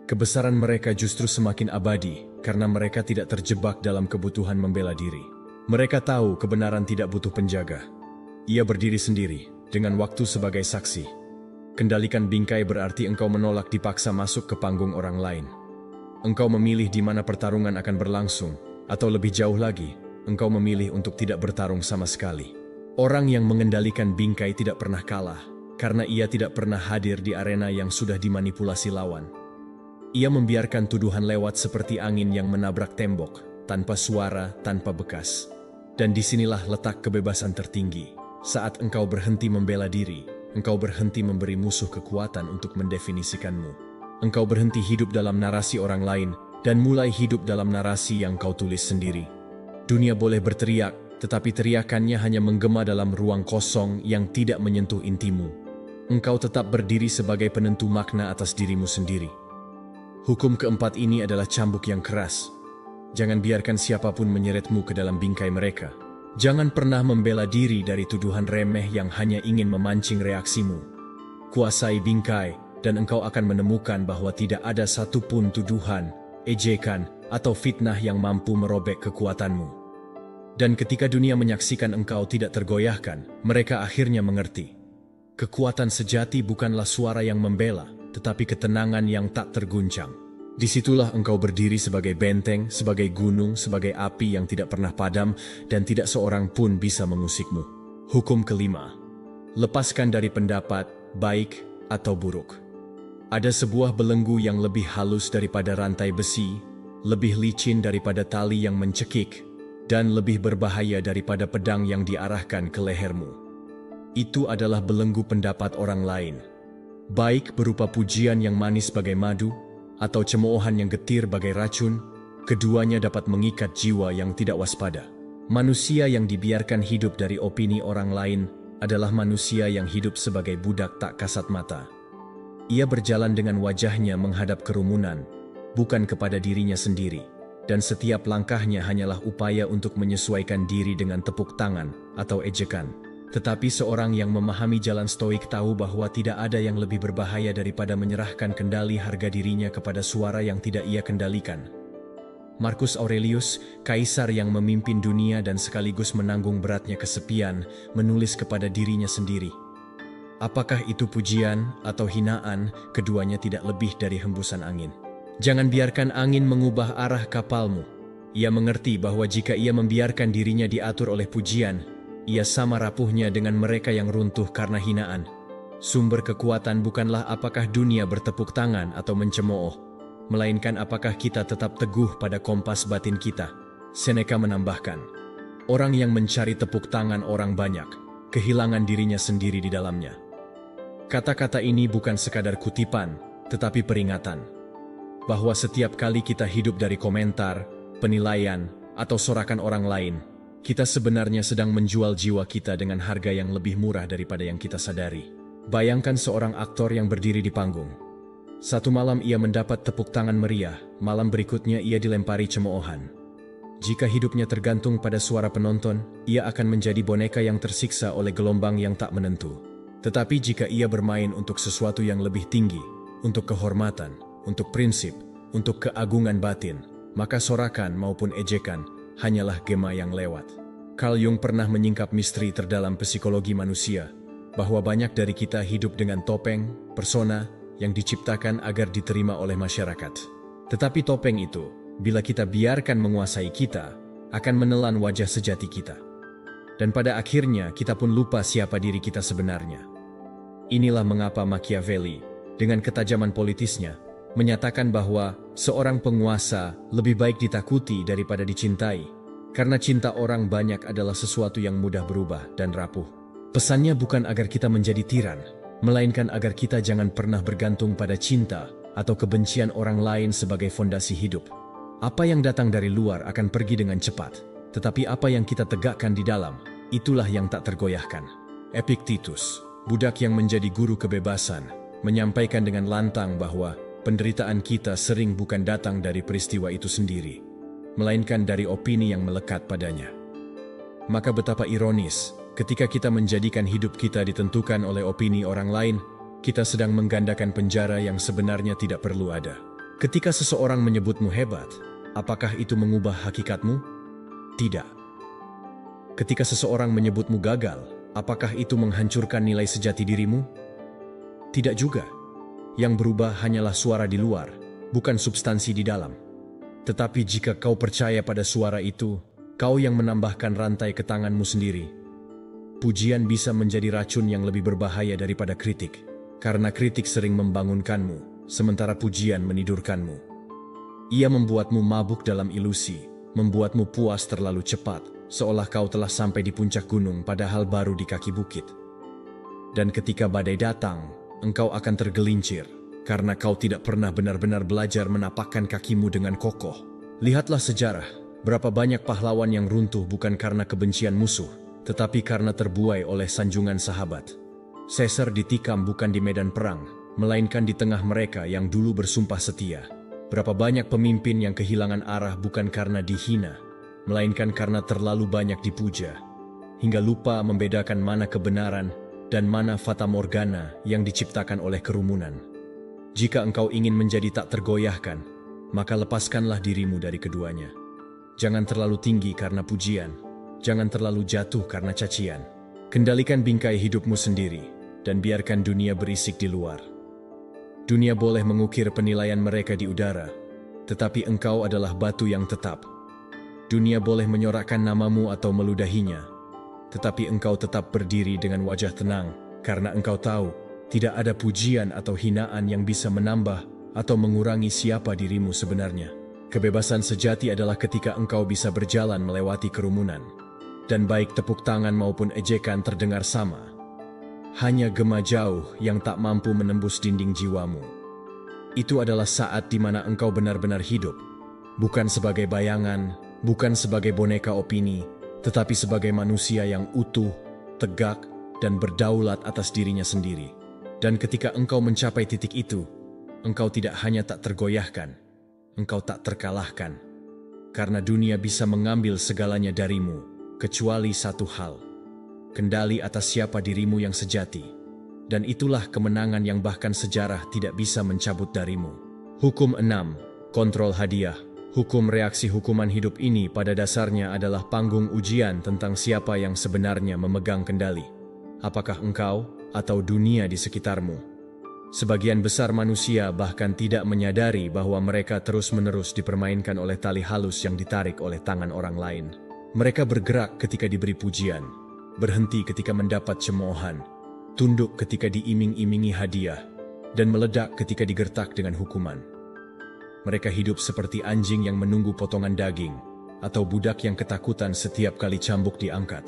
Kebesaran mereka justru semakin abadi, karena mereka tidak terjebak dalam kebutuhan membela diri. Mereka tahu kebenaran tidak butuh penjaga. Ia berdiri sendiri, dengan waktu sebagai saksi. Kendalikan bingkai berarti engkau menolak dipaksa masuk ke panggung orang lain. Engkau memilih di mana pertarungan akan berlangsung, atau lebih jauh lagi, engkau memilih untuk tidak bertarung sama sekali. Orang yang mengendalikan bingkai tidak pernah kalah, karena ia tidak pernah hadir di arena yang sudah dimanipulasi lawan. Ia membiarkan tuduhan lewat seperti angin yang menabrak tembok, tanpa suara, tanpa bekas. Dan disinilah letak kebebasan tertinggi. Saat engkau berhenti membela diri, engkau berhenti memberi musuh kekuatan untuk mendefinisikanmu. Engkau berhenti hidup dalam narasi orang lain, dan mulai hidup dalam narasi yang kau tulis sendiri. Dunia boleh berteriak, tetapi teriakannya hanya menggema dalam ruang kosong yang tidak menyentuh intimu. Engkau tetap berdiri sebagai penentu makna atas dirimu sendiri. Hukum keempat ini adalah cambuk yang keras. Jangan biarkan siapapun menyeretmu ke dalam bingkai mereka. Jangan pernah membela diri dari tuduhan remeh yang hanya ingin memancing reaksimu. Kuasai bingkai, dan engkau akan menemukan bahwa tidak ada satupun tuduhan, ejekan, atau fitnah yang mampu merobek kekuatanmu. Dan ketika dunia menyaksikan engkau tidak tergoyahkan, mereka akhirnya mengerti. Kekuatan sejati bukanlah suara yang membela, tetapi ketenangan yang tak terguncang. Disitulah engkau berdiri sebagai benteng, sebagai gunung, sebagai api yang tidak pernah padam, dan tidak seorang pun bisa mengusikmu. Hukum kelima. Lepaskan dari pendapat, baik atau buruk. Ada sebuah belenggu yang lebih halus daripada rantai besi, lebih licin daripada tali yang mencekik, dan lebih berbahaya daripada pedang yang diarahkan ke lehermu. Itu adalah belenggu pendapat orang lain. Baik berupa pujian yang manis bagai madu, atau cemoohan yang getir bagai racun, keduanya dapat mengikat jiwa yang tidak waspada. Manusia yang dibiarkan hidup dari opini orang lain adalah manusia yang hidup sebagai budak tak kasat mata. Ia berjalan dengan wajahnya menghadap kerumunan, bukan kepada dirinya sendiri, dan setiap langkahnya hanyalah upaya untuk menyesuaikan diri dengan tepuk tangan atau ejekan. Tetapi seorang yang memahami jalan stoik tahu bahwa tidak ada yang lebih berbahaya daripada menyerahkan kendali harga dirinya kepada suara yang tidak ia kendalikan. Marcus Aurelius, kaisar yang memimpin dunia dan sekaligus menanggung beratnya kesepian, menulis kepada dirinya sendiri. Apakah itu pujian atau hinaan, keduanya tidak lebih dari hembusan angin. Jangan biarkan angin mengubah arah kapalmu. Ia mengerti bahwa jika ia membiarkan dirinya diatur oleh pujian, ia sama rapuhnya dengan mereka yang runtuh karena hinaan. Sumber kekuatan bukanlah apakah dunia bertepuk tangan atau mencemooh, melainkan apakah kita tetap teguh pada kompas batin kita. Seneca menambahkan, orang yang mencari tepuk tangan orang banyak, kehilangan dirinya sendiri di dalamnya. Kata-kata ini bukan sekadar kutipan, tetapi peringatan. Bahwa setiap kali kita hidup dari komentar, penilaian, atau sorakan orang lain, kita sebenarnya sedang menjual jiwa kita dengan harga yang lebih murah daripada yang kita sadari. Bayangkan seorang aktor yang berdiri di panggung. Satu malam ia mendapat tepuk tangan meriah, malam berikutnya ia dilempari cemoohan. Jika hidupnya tergantung pada suara penonton, ia akan menjadi boneka yang tersiksa oleh gelombang yang tak menentu. Tetapi jika ia bermain untuk sesuatu yang lebih tinggi, untuk kehormatan, untuk prinsip, untuk keagungan batin, maka sorakan maupun ejekan hanyalah gema yang lewat. Carl Jung pernah menyingkap misteri terdalam psikologi manusia, bahwa banyak dari kita hidup dengan topeng, persona, yang diciptakan agar diterima oleh masyarakat. Tetapi topeng itu, bila kita biarkan menguasai kita, akan menelan wajah sejati kita. Dan pada akhirnya kita pun lupa siapa diri kita sebenarnya. Inilah mengapa Machiavelli, dengan ketajaman politisnya, menyatakan bahwa seorang penguasa lebih baik ditakuti daripada dicintai, karena cinta orang banyak adalah sesuatu yang mudah berubah dan rapuh. Pesannya bukan agar kita menjadi tiran, melainkan agar kita jangan pernah bergantung pada cinta atau kebencian orang lain sebagai fondasi hidup. Apa yang datang dari luar akan pergi dengan cepat, tetapi apa yang kita tegakkan di dalam, itulah yang tak tergoyahkan. Epictetus, budak yang menjadi guru kebebasan, menyampaikan dengan lantang bahwa penderitaan kita sering bukan datang dari peristiwa itu sendiri, melainkan dari opini yang melekat padanya. Maka betapa ironis, ketika kita menjadikan hidup kita ditentukan oleh opini orang lain, kita sedang menggandakan penjara yang sebenarnya tidak perlu ada. Ketika seseorang menyebutmu hebat, apakah itu mengubah hakikatmu? Tidak. Ketika seseorang menyebutmu gagal, apakah itu menghancurkan nilai sejati dirimu? Tidak juga. Yang berubah hanyalah suara di luar, bukan substansi di dalam. Tetapi jika kau percaya pada suara itu, kau yang menambahkan rantai ke tanganmu sendiri. Pujian bisa menjadi racun yang lebih berbahaya daripada kritik, karena kritik sering membangunkanmu, sementara pujian menidurkanmu. Ia membuatmu mabuk dalam ilusi, membuatmu puas terlalu cepat, seolah kau telah sampai di puncak gunung padahal baru di kaki bukit. Dan ketika badai datang, engkau akan tergelincir, karena kau tidak pernah benar-benar belajar menapakkan kakimu dengan kokoh. Lihatlah sejarah, berapa banyak pahlawan yang runtuh bukan karena kebencian musuh, tetapi karena terbuai oleh sanjungan sahabat. Caesar ditikam bukan di medan perang, melainkan di tengah mereka yang dulu bersumpah setia. Berapa banyak pemimpin yang kehilangan arah bukan karena dihina, melainkan karena terlalu banyak dipuja, hingga lupa membedakan mana kebenaran dan mana fata morgana yang diciptakan oleh kerumunan. Jika engkau ingin menjadi tak tergoyahkan, maka lepaskanlah dirimu dari keduanya. Jangan terlalu tinggi karena pujian, jangan terlalu jatuh karena cacian. Kendalikan bingkai hidupmu sendiri, dan biarkan dunia berisik di luar. Dunia boleh mengukir penilaian mereka di udara, tetapi engkau adalah batu yang tetap. Dunia boleh menyorakkan namamu atau meludahinya, tetapi engkau tetap berdiri dengan wajah tenang, karena engkau tahu, tidak ada pujian atau hinaan yang bisa menambah atau mengurangi siapa dirimu sebenarnya. Kebebasan sejati adalah ketika engkau bisa berjalan melewati kerumunan, dan baik tepuk tangan maupun ejekan terdengar sama. Hanya gema jauh yang tak mampu menembus dinding jiwamu. Itu adalah saat di mana engkau benar-benar hidup, bukan sebagai bayangan, bukan sebagai boneka opini, tetapi sebagai manusia yang utuh, tegak, dan berdaulat atas dirinya sendiri. Dan ketika engkau mencapai titik itu, engkau tidak hanya tak tergoyahkan, engkau tak terkalahkan. Karena dunia bisa mengambil segalanya darimu, kecuali satu hal, kendali atas siapa dirimu yang sejati. Dan itulah kemenangan yang bahkan sejarah tidak bisa mencabut darimu. Hukum 6. Kontrol hadiah. Hukum reaksi hukuman hidup ini pada dasarnya adalah panggung ujian tentang siapa yang sebenarnya memegang kendali. Apakah engkau atau dunia di sekitarmu? Sebagian besar manusia bahkan tidak menyadari bahwa mereka terus-menerus dipermainkan oleh tali halus yang ditarik oleh tangan orang lain. Mereka bergerak ketika diberi pujian, berhenti ketika mendapat cemoohan, tunduk ketika diiming-imingi hadiah, dan meledak ketika digertak dengan hukuman. Mereka hidup seperti anjing yang menunggu potongan daging, atau budak yang ketakutan setiap kali cambuk diangkat.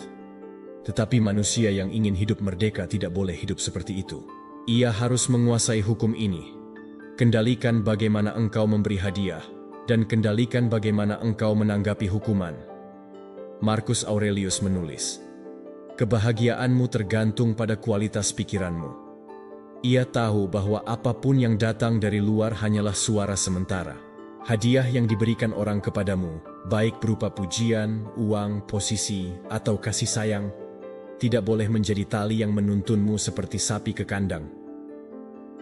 Tetapi manusia yang ingin hidup merdeka tidak boleh hidup seperti itu. Ia harus menguasai hukum ini. Kendalikan bagaimana engkau memberi hadiah, dan kendalikan bagaimana engkau menanggapi hukuman. Marcus Aurelius menulis, kebahagiaanmu tergantung pada kualitas pikiranmu. Ia tahu bahwa apapun yang datang dari luar hanyalah suara sementara. Hadiah yang diberikan orang kepadamu, baik berupa pujian, uang, posisi, atau kasih sayang, tidak boleh menjadi tali yang menuntunmu seperti sapi ke kandang.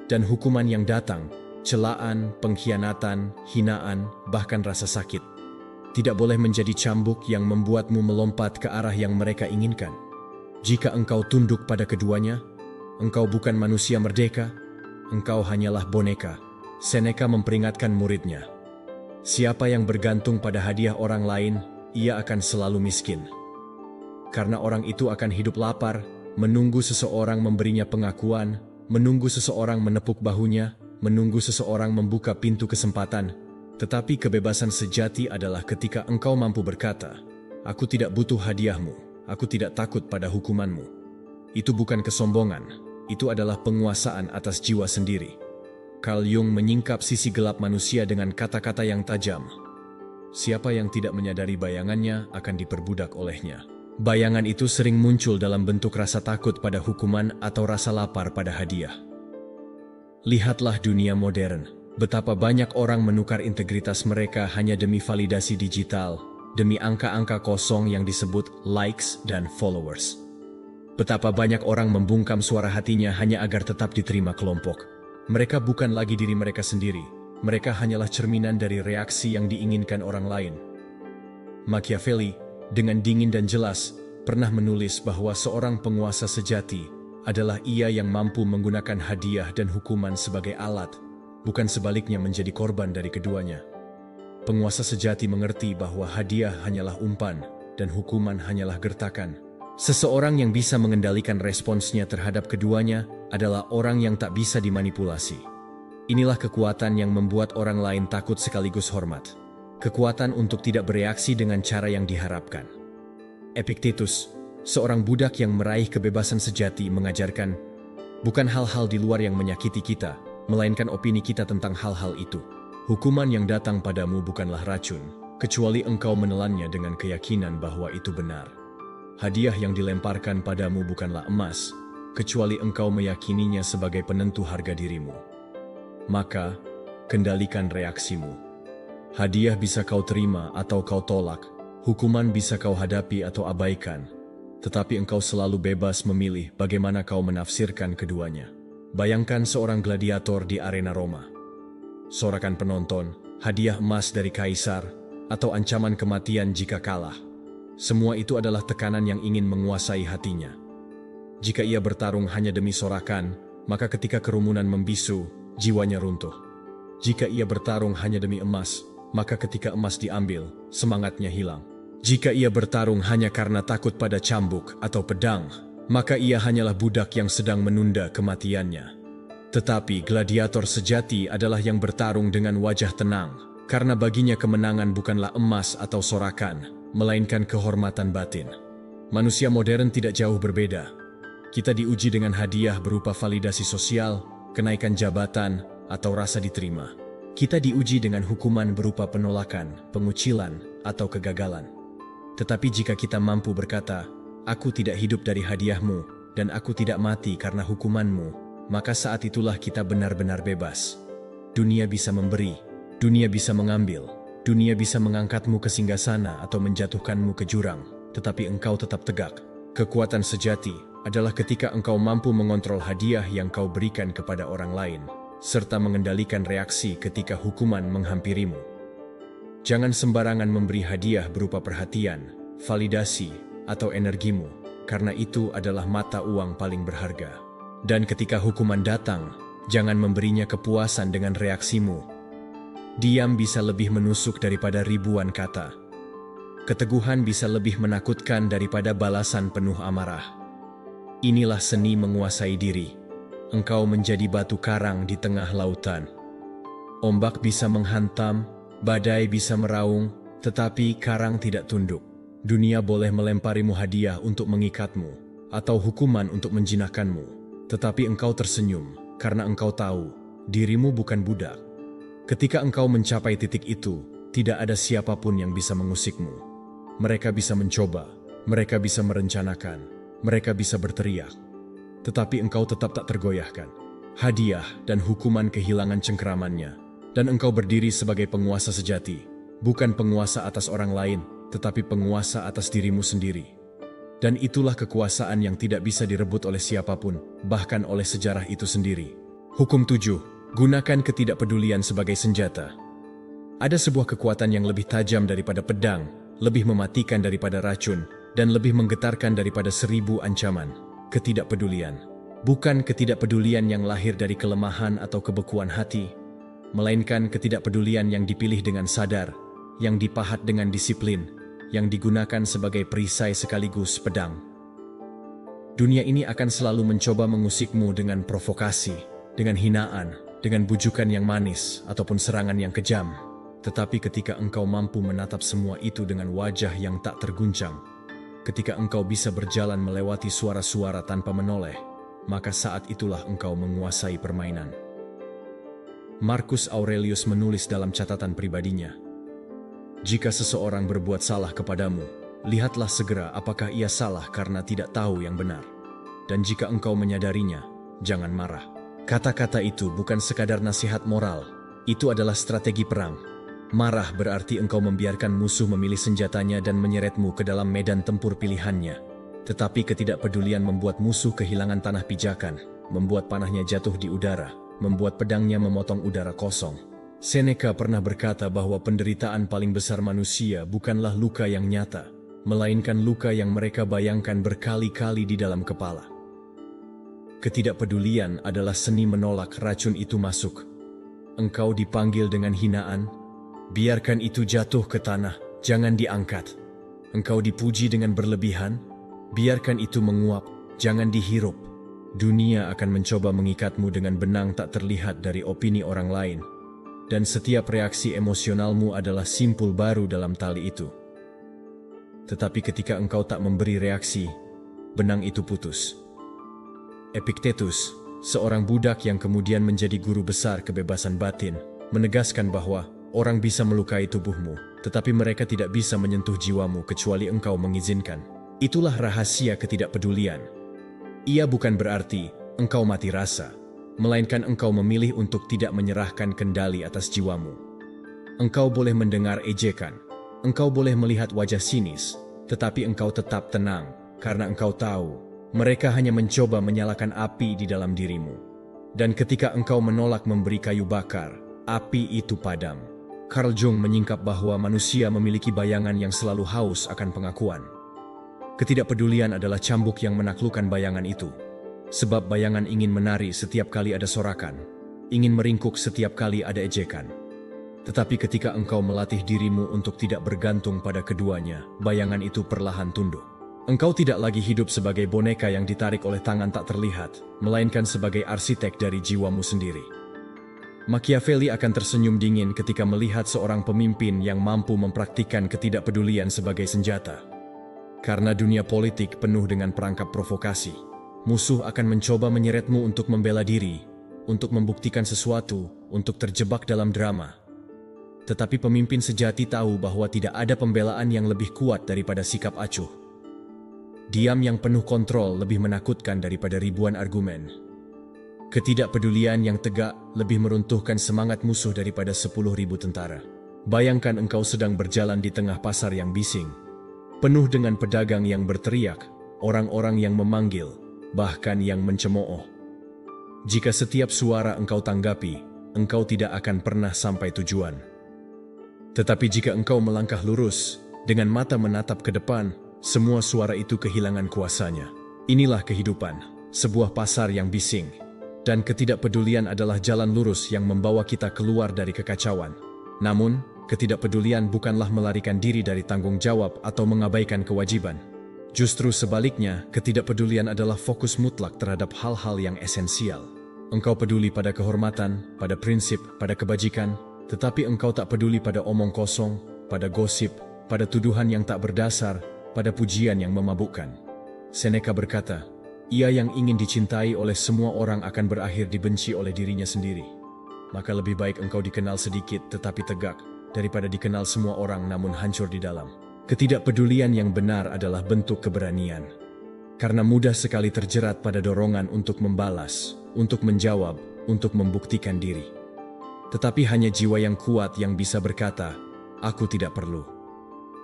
Dan hukuman yang datang, celaan, pengkhianatan, hinaan, bahkan rasa sakit, tidak boleh menjadi cambuk yang membuatmu melompat ke arah yang mereka inginkan. Jika engkau tunduk pada keduanya, engkau bukan manusia merdeka, engkau hanyalah boneka. Seneca memperingatkan muridnya, siapa yang bergantung pada hadiah orang lain, ia akan selalu miskin. Karena orang itu akan hidup lapar, menunggu seseorang memberinya pengakuan, menunggu seseorang menepuk bahunya, menunggu seseorang membuka pintu kesempatan. Tetapi kebebasan sejati adalah ketika engkau mampu berkata, "Aku tidak butuh hadiahmu, aku tidak takut pada hukumanmu." Itu bukan kesombongan, itu adalah penguasaan atas jiwa sendiri. Carl Jung menyingkap sisi gelap manusia dengan kata-kata yang tajam. Siapa yang tidak menyadari bayangannya akan diperbudak olehnya. Bayangan itu sering muncul dalam bentuk rasa takut pada hukuman atau rasa lapar pada hadiah. Lihatlah dunia modern, betapa banyak orang menukar integritas mereka hanya demi validasi digital, demi angka-angka kosong yang disebut likes dan followers. Betapa banyak orang membungkam suara hatinya hanya agar tetap diterima kelompok. Mereka bukan lagi diri mereka sendiri, mereka hanyalah cerminan dari reaksi yang diinginkan orang lain. Machiavelli, dengan dingin dan jelas, pernah menulis bahwa seorang penguasa sejati adalah ia yang mampu menggunakan hadiah dan hukuman sebagai alat, bukan sebaliknya menjadi korban dari keduanya. Penguasa sejati mengerti bahwa hadiah hanyalah umpan dan hukuman hanyalah gertakan. Seseorang yang bisa mengendalikan responsnya terhadap keduanya adalah orang yang tak bisa dimanipulasi. Inilah kekuatan yang membuat orang lain takut sekaligus hormat. Kekuatan untuk tidak bereaksi dengan cara yang diharapkan. Epictetus, seorang budak yang meraih kebebasan sejati, mengajarkan, bukan hal-hal di luar yang menyakiti kita, melainkan opini kita tentang hal-hal itu. Hukuman yang datang padamu bukanlah racun, kecuali engkau menelannya dengan keyakinan bahwa itu benar. Hadiah yang dilemparkan padamu bukanlah emas, kecuali engkau meyakininya sebagai penentu harga dirimu. Maka, kendalikan reaksimu. Hadiah bisa kau terima atau kau tolak, hukuman bisa kau hadapi atau abaikan, tetapi engkau selalu bebas memilih bagaimana kau menafsirkan keduanya. Bayangkan seorang gladiator di arena Roma. Sorakan penonton, hadiah emas dari kaisar, atau ancaman kematian jika kalah. Semua itu adalah tekanan yang ingin menguasai hatinya. Jika ia bertarung hanya demi sorakan, maka ketika kerumunan membisu, jiwanya runtuh. Jika ia bertarung hanya demi emas, maka ketika emas diambil, semangatnya hilang. Jika ia bertarung hanya karena takut pada cambuk atau pedang, maka ia hanyalah budak yang sedang menunda kematiannya. Tetapi gladiator sejati adalah yang bertarung dengan wajah tenang, karena baginya kemenangan bukanlah emas atau sorakan, melainkan kehormatan batin. Manusia modern tidak jauh berbeda. Kita diuji dengan hadiah berupa validasi sosial, kenaikan jabatan, atau rasa diterima. Kita diuji dengan hukuman berupa penolakan, pengucilan, atau kegagalan. Tetapi jika kita mampu berkata, "Aku tidak hidup dari hadiahmu, dan aku tidak mati karena hukumanmu," maka saat itulah kita benar-benar bebas. Dunia bisa memberi, dunia bisa mengambil, dunia bisa mengangkatmu ke singgasana atau menjatuhkanmu ke jurang, tetapi engkau tetap tegak. Kekuatan sejati adalah ketika engkau mampu mengontrol hadiah yang kau berikan kepada orang lain, serta mengendalikan reaksi ketika hukuman menghampirimu. Jangan sembarangan memberi hadiah berupa perhatian, validasi, atau energimu, karena itu adalah mata uang paling berharga. Dan ketika hukuman datang, jangan memberinya kepuasan dengan reaksimu. Diam bisa lebih menusuk daripada ribuan kata. Keteguhan bisa lebih menakutkan daripada balasan penuh amarah. Inilah seni menguasai diri. Engkau menjadi batu karang di tengah lautan. Ombak bisa menghantam, badai bisa meraung, tetapi karang tidak tunduk. Dunia boleh melemparimu hadiah untuk mengikatmu, atau hukuman untuk menjinakkanmu, tetapi engkau tersenyum, karena engkau tahu, dirimu bukan budak. Ketika engkau mencapai titik itu, tidak ada siapapun yang bisa mengusikmu. Mereka bisa mencoba, mereka bisa merencanakan, mereka bisa berteriak, tetapi engkau tetap tak tergoyahkan. Hadiah dan hukuman kehilangan cengkeramannya, dan engkau berdiri sebagai penguasa sejati, bukan penguasa atas orang lain, tetapi penguasa atas dirimu sendiri. Dan itulah kekuasaan yang tidak bisa direbut oleh siapapun, bahkan oleh sejarah itu sendiri. Hukum 7. Gunakan ketidakpedulian sebagai senjata. Ada sebuah kekuatan yang lebih tajam daripada pedang, lebih mematikan daripada racun, dan lebih menggetarkan daripada 1000 ancaman. Ketidakpedulian. Bukan ketidakpedulian yang lahir dari kelemahan atau kebekuan hati, melainkan ketidakpedulian yang dipilih dengan sadar, yang dipahat dengan disiplin, yang digunakan sebagai perisai sekaligus pedang. Dunia ini akan selalu mencoba mengusikmu dengan provokasi, dengan hinaan, dengan bujukan yang manis, ataupun serangan yang kejam. Tetapi ketika engkau mampu menatap semua itu dengan wajah yang tak terguncang, ketika engkau bisa berjalan melewati suara-suara tanpa menoleh, maka saat itulah engkau menguasai permainan. Marcus Aurelius menulis dalam catatan pribadinya, "Jika seseorang berbuat salah kepadamu, lihatlah segera apakah ia salah karena tidak tahu yang benar. Dan jika engkau menyadarinya, jangan marah." Kata-kata itu bukan sekadar nasihat moral, itu adalah strategi perang. Marah berarti engkau membiarkan musuh memilih senjatanya dan menyeretmu ke dalam medan tempur pilihannya. Tetapi ketidakpedulian membuat musuh kehilangan tanah pijakan, membuat panahnya jatuh di udara, membuat pedangnya memotong udara kosong. Seneca pernah berkata bahwa penderitaan paling besar manusia bukanlah luka yang nyata, melainkan luka yang mereka bayangkan berkali-kali di dalam kepala. Ketidakpedulian adalah seni menolak racun itu masuk. Engkau dipanggil dengan hinaan, biarkan itu jatuh ke tanah, jangan diangkat. Engkau dipuji dengan berlebihan, biarkan itu menguap, jangan dihirup. Dunia akan mencoba mengikatmu dengan benang tak terlihat dari opini orang lain. Dan setiap reaksi emosionalmu adalah simpul baru dalam tali itu. Tetapi ketika engkau tak memberi reaksi, benang itu putus. Epictetus, seorang budak yang kemudian menjadi guru besar kebebasan batin, menegaskan bahwa orang bisa melukai tubuhmu, tetapi mereka tidak bisa menyentuh jiwamu kecuali engkau mengizinkan. Itulah rahasia ketidakpedulian. Ia bukan berarti engkau mati rasa, melainkan engkau memilih untuk tidak menyerahkan kendali atas jiwamu. Engkau boleh mendengar ejekan, engkau boleh melihat wajah sinis, tetapi engkau tetap tenang, karena engkau tahu, mereka hanya mencoba menyalakan api di dalam dirimu. Dan ketika engkau menolak memberi kayu bakar, api itu padam. Carl Jung menyingkap bahwa manusia memiliki bayangan yang selalu haus akan pengakuan. Ketidakpedulian adalah cambuk yang menaklukkan bayangan itu. Sebab bayangan ingin menari setiap kali ada sorakan, ingin meringkuk setiap kali ada ejekan. Tetapi ketika engkau melatih dirimu untuk tidak bergantung pada keduanya, bayangan itu perlahan tunduk. Engkau tidak lagi hidup sebagai boneka yang ditarik oleh tangan tak terlihat, melainkan sebagai arsitek dari jiwamu sendiri. Machiavelli akan tersenyum dingin ketika melihat seorang pemimpin yang mampu mempraktikkan ketidakpedulian sebagai senjata. Karena dunia politik penuh dengan perangkap provokasi, musuh akan mencoba menyeretmu untuk membela diri, untuk membuktikan sesuatu, untuk terjebak dalam drama. Tetapi pemimpin sejati tahu bahwa tidak ada pembelaan yang lebih kuat daripada sikap acuh. Diam yang penuh kontrol lebih menakutkan daripada ribuan argumen. Ketidakpedulian yang tegak lebih meruntuhkan semangat musuh daripada 10.000 tentara. Bayangkan engkau sedang berjalan di tengah pasar yang bising, penuh dengan pedagang yang berteriak, orang-orang yang memanggil, bahkan yang mencemooh. Jika setiap suara engkau tanggapi, engkau tidak akan pernah sampai tujuan. Tetapi jika engkau melangkah lurus, dengan mata menatap ke depan, semua suara itu kehilangan kuasanya. Inilah kehidupan, sebuah pasar yang bising. Dan ketidakpedulian adalah jalan lurus yang membawa kita keluar dari kekacauan. Namun, ketidakpedulian bukanlah melarikan diri dari tanggung jawab atau mengabaikan kewajiban. Justru sebaliknya, ketidakpedulian adalah fokus mutlak terhadap hal-hal yang esensial. Engkau peduli pada kehormatan, pada prinsip, pada kebajikan, tetapi engkau tak peduli pada omong kosong, pada gosip, pada tuduhan yang tak berdasar, pada pujian yang memabukkan. Seneca berkata, ia yang ingin dicintai oleh semua orang akan berakhir dibenci oleh dirinya sendiri. Maka lebih baik engkau dikenal sedikit tetapi tegak, daripada dikenal semua orang namun hancur di dalam. Ketidakpedulian yang benar adalah bentuk keberanian. Karena mudah sekali terjerat pada dorongan untuk membalas, untuk menjawab, untuk membuktikan diri. Tetapi hanya jiwa yang kuat yang bisa berkata, aku tidak perlu.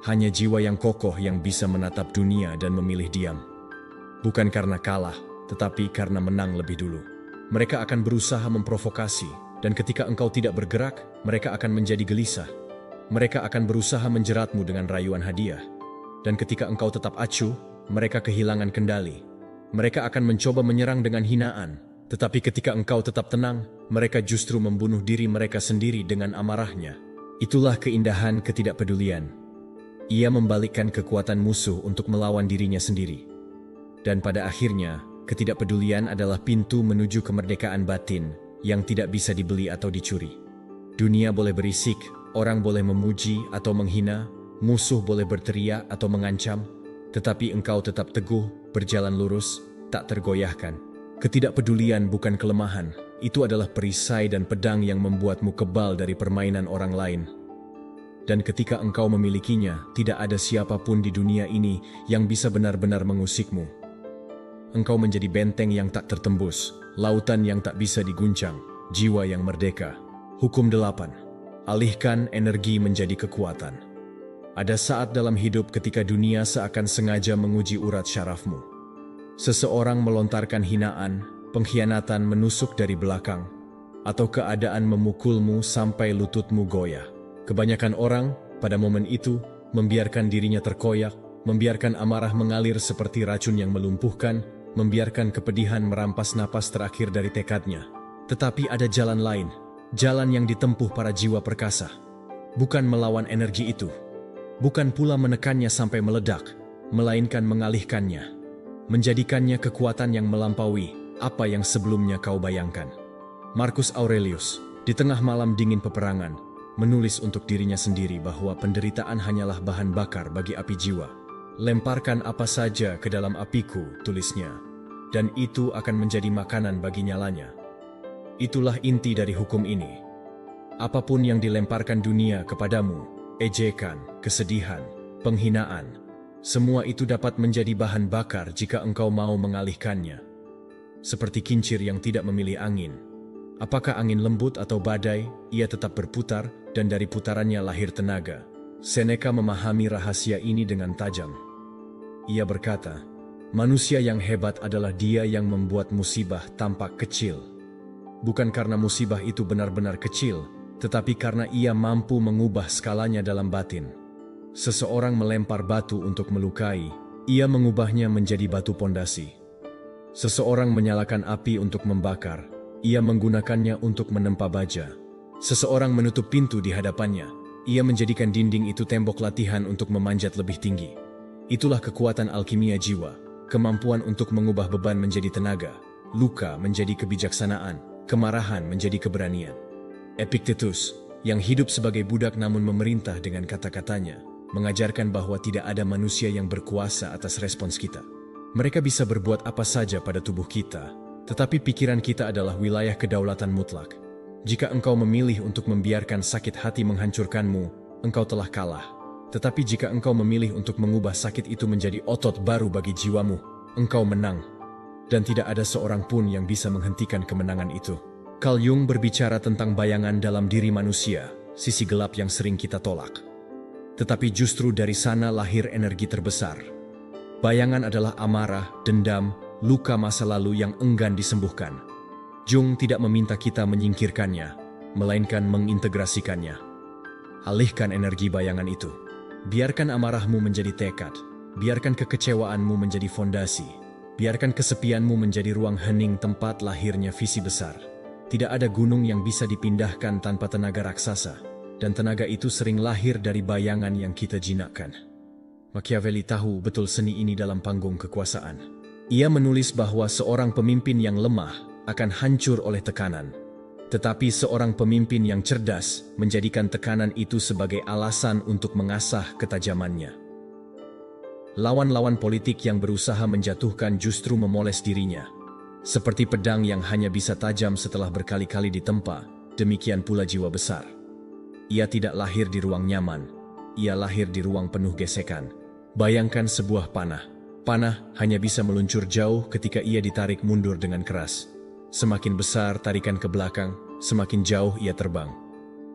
Hanya jiwa yang kokoh yang bisa menatap dunia dan memilih diam. Bukan karena kalah, tetapi karena menang lebih dulu. Mereka akan berusaha memprovokasi, dan ketika engkau tidak bergerak, mereka akan menjadi gelisah. Mereka akan berusaha menjeratmu dengan rayuan hadiah. Dan ketika engkau tetap acuh, mereka kehilangan kendali. Mereka akan mencoba menyerang dengan hinaan, tetapi ketika engkau tetap tenang, mereka justru membunuh diri mereka sendiri dengan amarahnya. Itulah keindahan ketidakpedulian. Ia membalikkan kekuatan musuh untuk melawan dirinya sendiri. Dan pada akhirnya, ketidakpedulian adalah pintu menuju kemerdekaan batin yang tidak bisa dibeli atau dicuri. Dunia boleh berisik, orang boleh memuji atau menghina, musuh boleh berteriak atau mengancam, tetapi engkau tetap teguh, berjalan lurus, tak tergoyahkan. Ketidakpedulian bukan kelemahan, itu adalah perisai dan pedang yang membuatmu kebal dari permainan orang lain. Dan ketika engkau memilikinya, tidak ada siapapun di dunia ini yang bisa benar-benar mengusikmu. Engkau menjadi benteng yang tak tertembus, lautan yang tak bisa diguncang, jiwa yang merdeka. Hukum 8. Alihkan energi menjadi kekuatan. Ada saat dalam hidup ketika dunia seakan sengaja menguji urat syarafmu. Seseorang melontarkan hinaan, pengkhianatan menusuk dari belakang, atau keadaan memukulmu sampai lututmu goyah. Kebanyakan orang pada momen itu membiarkan dirinya terkoyak, membiarkan amarah mengalir seperti racun yang melumpuhkan, membiarkan kepedihan merampas napas terakhir dari tekadnya. Tetapi ada jalan lain, jalan yang ditempuh para jiwa perkasa. Bukan melawan energi itu, bukan pula menekannya sampai meledak, melainkan mengalihkannya. Menjadikannya kekuatan yang melampaui apa yang sebelumnya kau bayangkan. Marcus Aurelius, di tengah malam dingin peperangan, menulis untuk dirinya sendiri bahwa penderitaan hanyalah bahan bakar bagi api jiwa. Lemparkan apa saja ke dalam apiku, tulisnya, dan itu akan menjadi makanan bagi nyalanya. Itulah inti dari hukum ini. Apapun yang dilemparkan dunia kepadamu, ejekan, kesedihan, penghinaan, semua itu dapat menjadi bahan bakar jika engkau mau mengalihkannya. Seperti kincir yang tidak memilih angin. Apakah angin lembut atau badai, ia tetap berputar dan dari putarannya lahir tenaga. Seneca memahami rahasia ini dengan tajam. Ia berkata, manusia yang hebat adalah dia yang membuat musibah tampak kecil. Bukan karena musibah itu benar-benar kecil, tetapi karena ia mampu mengubah skalanya dalam batin. Seseorang melempar batu untuk melukai, ia mengubahnya menjadi batu pondasi. Seseorang menyalakan api untuk membakar, ia menggunakannya untuk menempa baja. Seseorang menutup pintu di hadapannya, ia menjadikan dinding itu tembok latihan untuk memanjat lebih tinggi. Itulah kekuatan alkimia jiwa, kemampuan untuk mengubah beban menjadi tenaga, luka menjadi kebijaksanaan, kemarahan menjadi keberanian. Epictetus, yang hidup sebagai budak namun memerintah dengan kata-katanya, mengajarkan bahwa tidak ada manusia yang berkuasa atas respons kita. Mereka bisa berbuat apa saja pada tubuh kita, tetapi pikiran kita adalah wilayah kedaulatan mutlak. Jika engkau memilih untuk membiarkan sakit hati menghancurkanmu, engkau telah kalah. Tetapi jika engkau memilih untuk mengubah sakit itu menjadi otot baru bagi jiwamu, engkau menang. Dan tidak ada seorang pun yang bisa menghentikan kemenangan itu. Carl Jung berbicara tentang bayangan dalam diri manusia, sisi gelap yang sering kita tolak. Tetapi justru dari sana lahir energi terbesar. Bayangan adalah amarah, dendam, luka masa lalu yang enggan disembuhkan. Jung tidak meminta kita menyingkirkannya, melainkan mengintegrasikannya. Alihkan energi bayangan itu. Biarkan amarahmu menjadi tekad. Biarkan kekecewaanmu menjadi fondasi. Biarkan kesepianmu menjadi ruang hening tempat lahirnya visi besar. Tidak ada gunung yang bisa dipindahkan tanpa tenaga raksasa. Dan tenaga itu sering lahir dari bayangan yang kita jinakkan. Machiavelli tahu betul seni ini dalam panggung kekuasaan. Ia menulis bahwa seorang pemimpin yang lemah akan hancur oleh tekanan. Tetapi seorang pemimpin yang cerdas menjadikan tekanan itu sebagai alasan untuk mengasah ketajamannya. Lawan-lawan politik yang berusaha menjatuhkan justru memoles dirinya. Seperti pedang yang hanya bisa tajam setelah berkali-kali ditempa, demikian pula jiwa besar. Ia tidak lahir di ruang nyaman, ia lahir di ruang penuh gesekan. Bayangkan sebuah panah. Panah hanya bisa meluncur jauh ketika ia ditarik mundur dengan keras. Semakin besar tarikan ke belakang, semakin jauh ia terbang.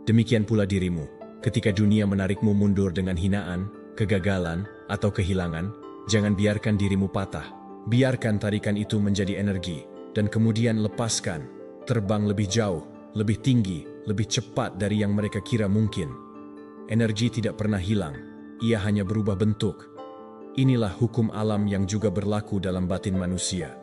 Demikian pula dirimu, ketika dunia menarikmu mundur dengan hinaan, kegagalan, atau kehilangan, jangan biarkan dirimu patah. Biarkan tarikan itu menjadi energi, dan kemudian lepaskan, terbang lebih jauh, lebih tinggi, lebih cepat dari yang mereka kira mungkin. Energi tidak pernah hilang, ia hanya berubah bentuk. Inilah hukum alam yang juga berlaku dalam batin manusia.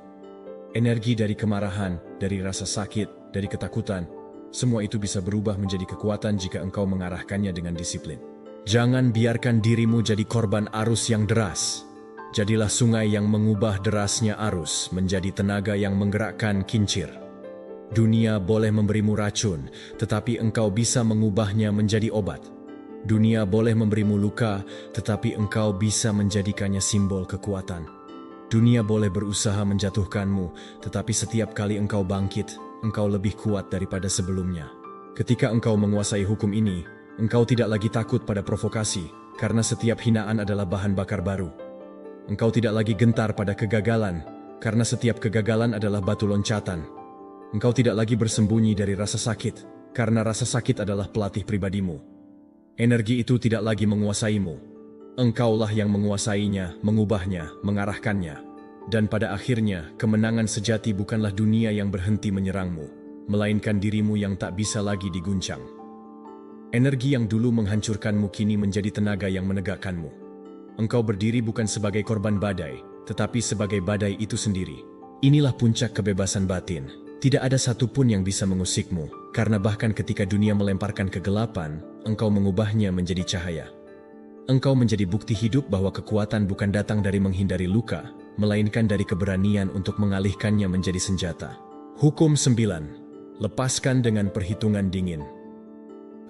Energi dari kemarahan, dari rasa sakit, dari ketakutan, semua itu bisa berubah menjadi kekuatan jika engkau mengarahkannya dengan disiplin. Jangan biarkan dirimu jadi korban arus yang deras. Jadilah sungai yang mengubah derasnya arus menjadi tenaga yang menggerakkan kincir. Dunia boleh memberimu racun, tetapi engkau bisa mengubahnya menjadi obat. Dunia boleh memberimu luka, tetapi engkau bisa menjadikannya simbol kekuatan. Dunia boleh berusaha menjatuhkanmu, tetapi setiap kali engkau bangkit, engkau lebih kuat daripada sebelumnya. Ketika engkau menguasai hukum ini, engkau tidak lagi takut pada provokasi, karena setiap hinaan adalah bahan bakar baru. Engkau tidak lagi gentar pada kegagalan, karena setiap kegagalan adalah batu loncatan. Engkau tidak lagi bersembunyi dari rasa sakit, karena rasa sakit adalah pelatih pribadimu. Energi itu tidak lagi menguasaimu. Engkaulah yang menguasainya, mengubahnya, mengarahkannya. Dan pada akhirnya, kemenangan sejati bukanlah dunia yang berhenti menyerangmu, melainkan dirimu yang tak bisa lagi diguncang. Energi yang dulu menghancurkanmu kini menjadi tenaga yang menegakkanmu. Engkau berdiri bukan sebagai korban badai, tetapi sebagai badai itu sendiri. Inilah puncak kebebasan batin. Tidak ada satupun yang bisa mengusikmu, karena bahkan ketika dunia melemparkan kegelapan, engkau mengubahnya menjadi cahaya. Engkau menjadi bukti hidup bahwa kekuatan bukan datang dari menghindari luka, melainkan dari keberanian untuk mengalihkannya menjadi senjata. Hukum 9. Lepaskan dengan perhitungan dingin.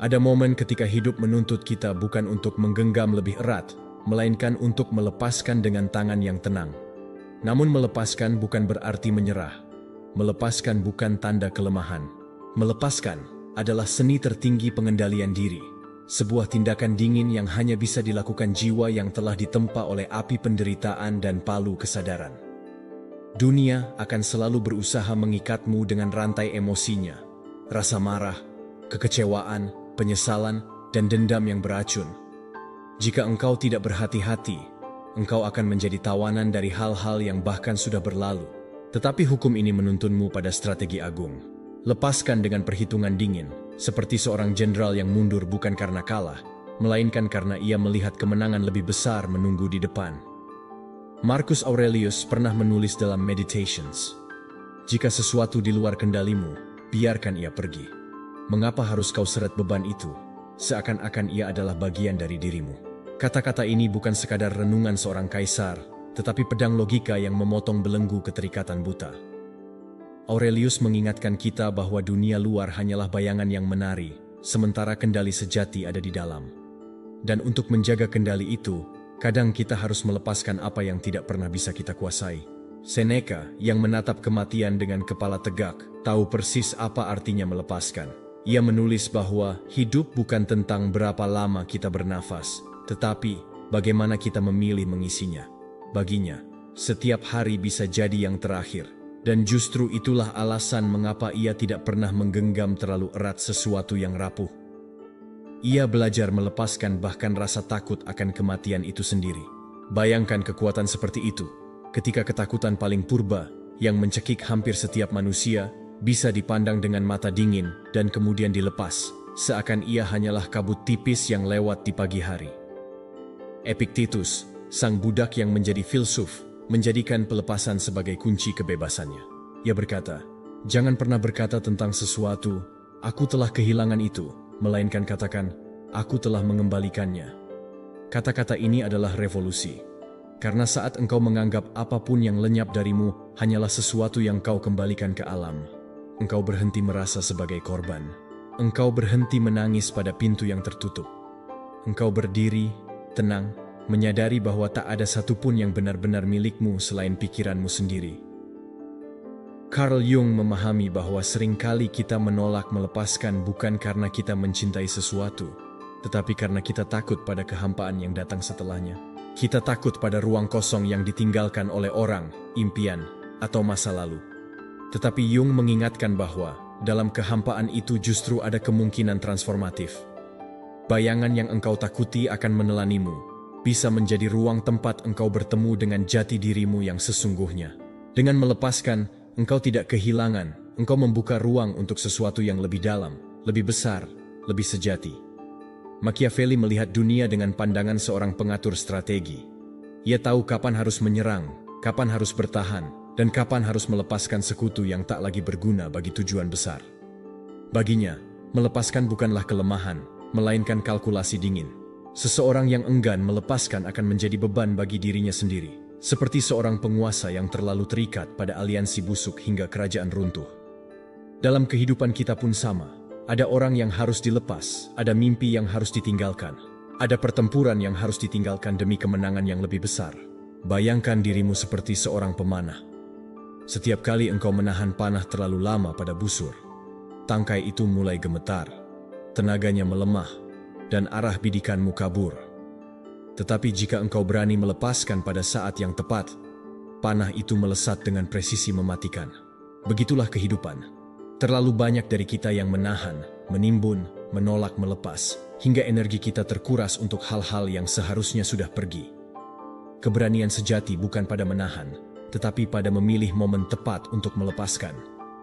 Ada momen ketika hidup menuntut kita bukan untuk menggenggam lebih erat, melainkan untuk melepaskan dengan tangan yang tenang. Namun melepaskan bukan berarti menyerah. Melepaskan bukan tanda kelemahan. Melepaskan adalah seni tertinggi pengendalian diri. Sebuah tindakan dingin yang hanya bisa dilakukan jiwa yang telah ditempa oleh api penderitaan dan palu kesadaran. Dunia akan selalu berusaha mengikatmu dengan rantai emosinya. Rasa marah, kekecewaan, penyesalan, dan dendam yang beracun. Jika engkau tidak berhati-hati, engkau akan menjadi tawanan dari hal-hal yang bahkan sudah berlalu. Tetapi hukum ini menuntunmu pada strategi agung. Lepaskan dengan perhitungan dingin, seperti seorang jenderal yang mundur bukan karena kalah, melainkan karena ia melihat kemenangan lebih besar menunggu di depan. Marcus Aurelius pernah menulis dalam Meditations, "Jika sesuatu di luar kendalimu, biarkan ia pergi. Mengapa harus kau seret beban itu? Seakan-akan ia adalah bagian dari dirimu." Kata-kata ini bukan sekadar renungan seorang kaisar, tetapi pedang logika yang memotong belenggu keterikatan buta. Aurelius mengingatkan kita bahwa dunia luar hanyalah bayangan yang menari, sementara kendali sejati ada di dalam. Dan untuk menjaga kendali itu, kadang kita harus melepaskan apa yang tidak pernah bisa kita kuasai. Seneca, yang menatap kematian dengan kepala tegak, tahu persis apa artinya melepaskan. Ia menulis bahwa hidup bukan tentang berapa lama kita bernafas, tetapi bagaimana kita memilih mengisinya. Baginya, setiap hari bisa jadi yang terakhir, dan justru itulah alasan mengapa ia tidak pernah menggenggam terlalu erat sesuatu yang rapuh. Ia belajar melepaskan bahkan rasa takut akan kematian itu sendiri. Bayangkan kekuatan seperti itu, ketika ketakutan paling purba, yang mencekik hampir setiap manusia, bisa dipandang dengan mata dingin dan kemudian dilepas, seakan ia hanyalah kabut tipis yang lewat di pagi hari. Epictetus, sang budak yang menjadi filsuf, menjadikan pelepasan sebagai kunci kebebasannya. Ia berkata, "Jangan pernah berkata tentang sesuatu, 'Aku telah kehilangan itu,' melainkan katakan, 'Aku telah mengembalikannya.'" Kata-kata ini adalah revolusi. Karena saat engkau menganggap apapun yang lenyap darimu hanyalah sesuatu yang kau kembalikan ke alam, engkau berhenti merasa sebagai korban. Engkau berhenti menangis pada pintu yang tertutup. Engkau berdiri, tenang, menyadari bahwa tak ada satupun yang benar-benar milikmu selain pikiranmu sendiri. Carl Jung memahami bahwa seringkali kita menolak melepaskan bukan karena kita mencintai sesuatu, tetapi karena kita takut pada kehampaan yang datang setelahnya. Kita takut pada ruang kosong yang ditinggalkan oleh orang, impian, atau masa lalu. Tetapi Jung mengingatkan bahwa dalam kehampaan itu justru ada kemungkinan transformatif. Bayangan yang engkau takuti akan menelanimu, bisa menjadi ruang tempat engkau bertemu dengan jati dirimu yang sesungguhnya. Dengan melepaskan, engkau tidak kehilangan, engkau membuka ruang untuk sesuatu yang lebih dalam, lebih besar, lebih sejati. Machiavelli melihat dunia dengan pandangan seorang pengatur strategi. Ia tahu kapan harus menyerang, kapan harus bertahan, dan kapan harus melepaskan sekutu yang tak lagi berguna bagi tujuan besar. Baginya, melepaskan bukanlah kelemahan, melainkan kalkulasi dingin. Seseorang yang enggan melepaskan akan menjadi beban bagi dirinya sendiri. seperti seorang penguasa yang terlalu terikat pada aliansi busuk hingga kerajaan runtuh. Dalam kehidupan kita pun sama, ada orang yang harus dilepas, ada mimpi yang harus ditinggalkan, ada pertempuran yang harus ditinggalkan demi kemenangan yang lebih besar. Bayangkan dirimu seperti seorang pemanah. Setiap kali engkau menahan panah terlalu lama pada busur, tangkai itu mulai gemetar, tenaganya melemah, dan arah bidikanmu kabur. Tetapi jika engkau berani melepaskan pada saat yang tepat, panah itu melesat dengan presisi mematikan. Begitulah kehidupan. Terlalu banyak dari kita yang menahan, menimbun, menolak melepas, hingga energi kita terkuras untuk hal-hal yang seharusnya sudah pergi. Keberanian sejati bukan pada menahan, tetapi pada memilih momen tepat untuk melepaskan.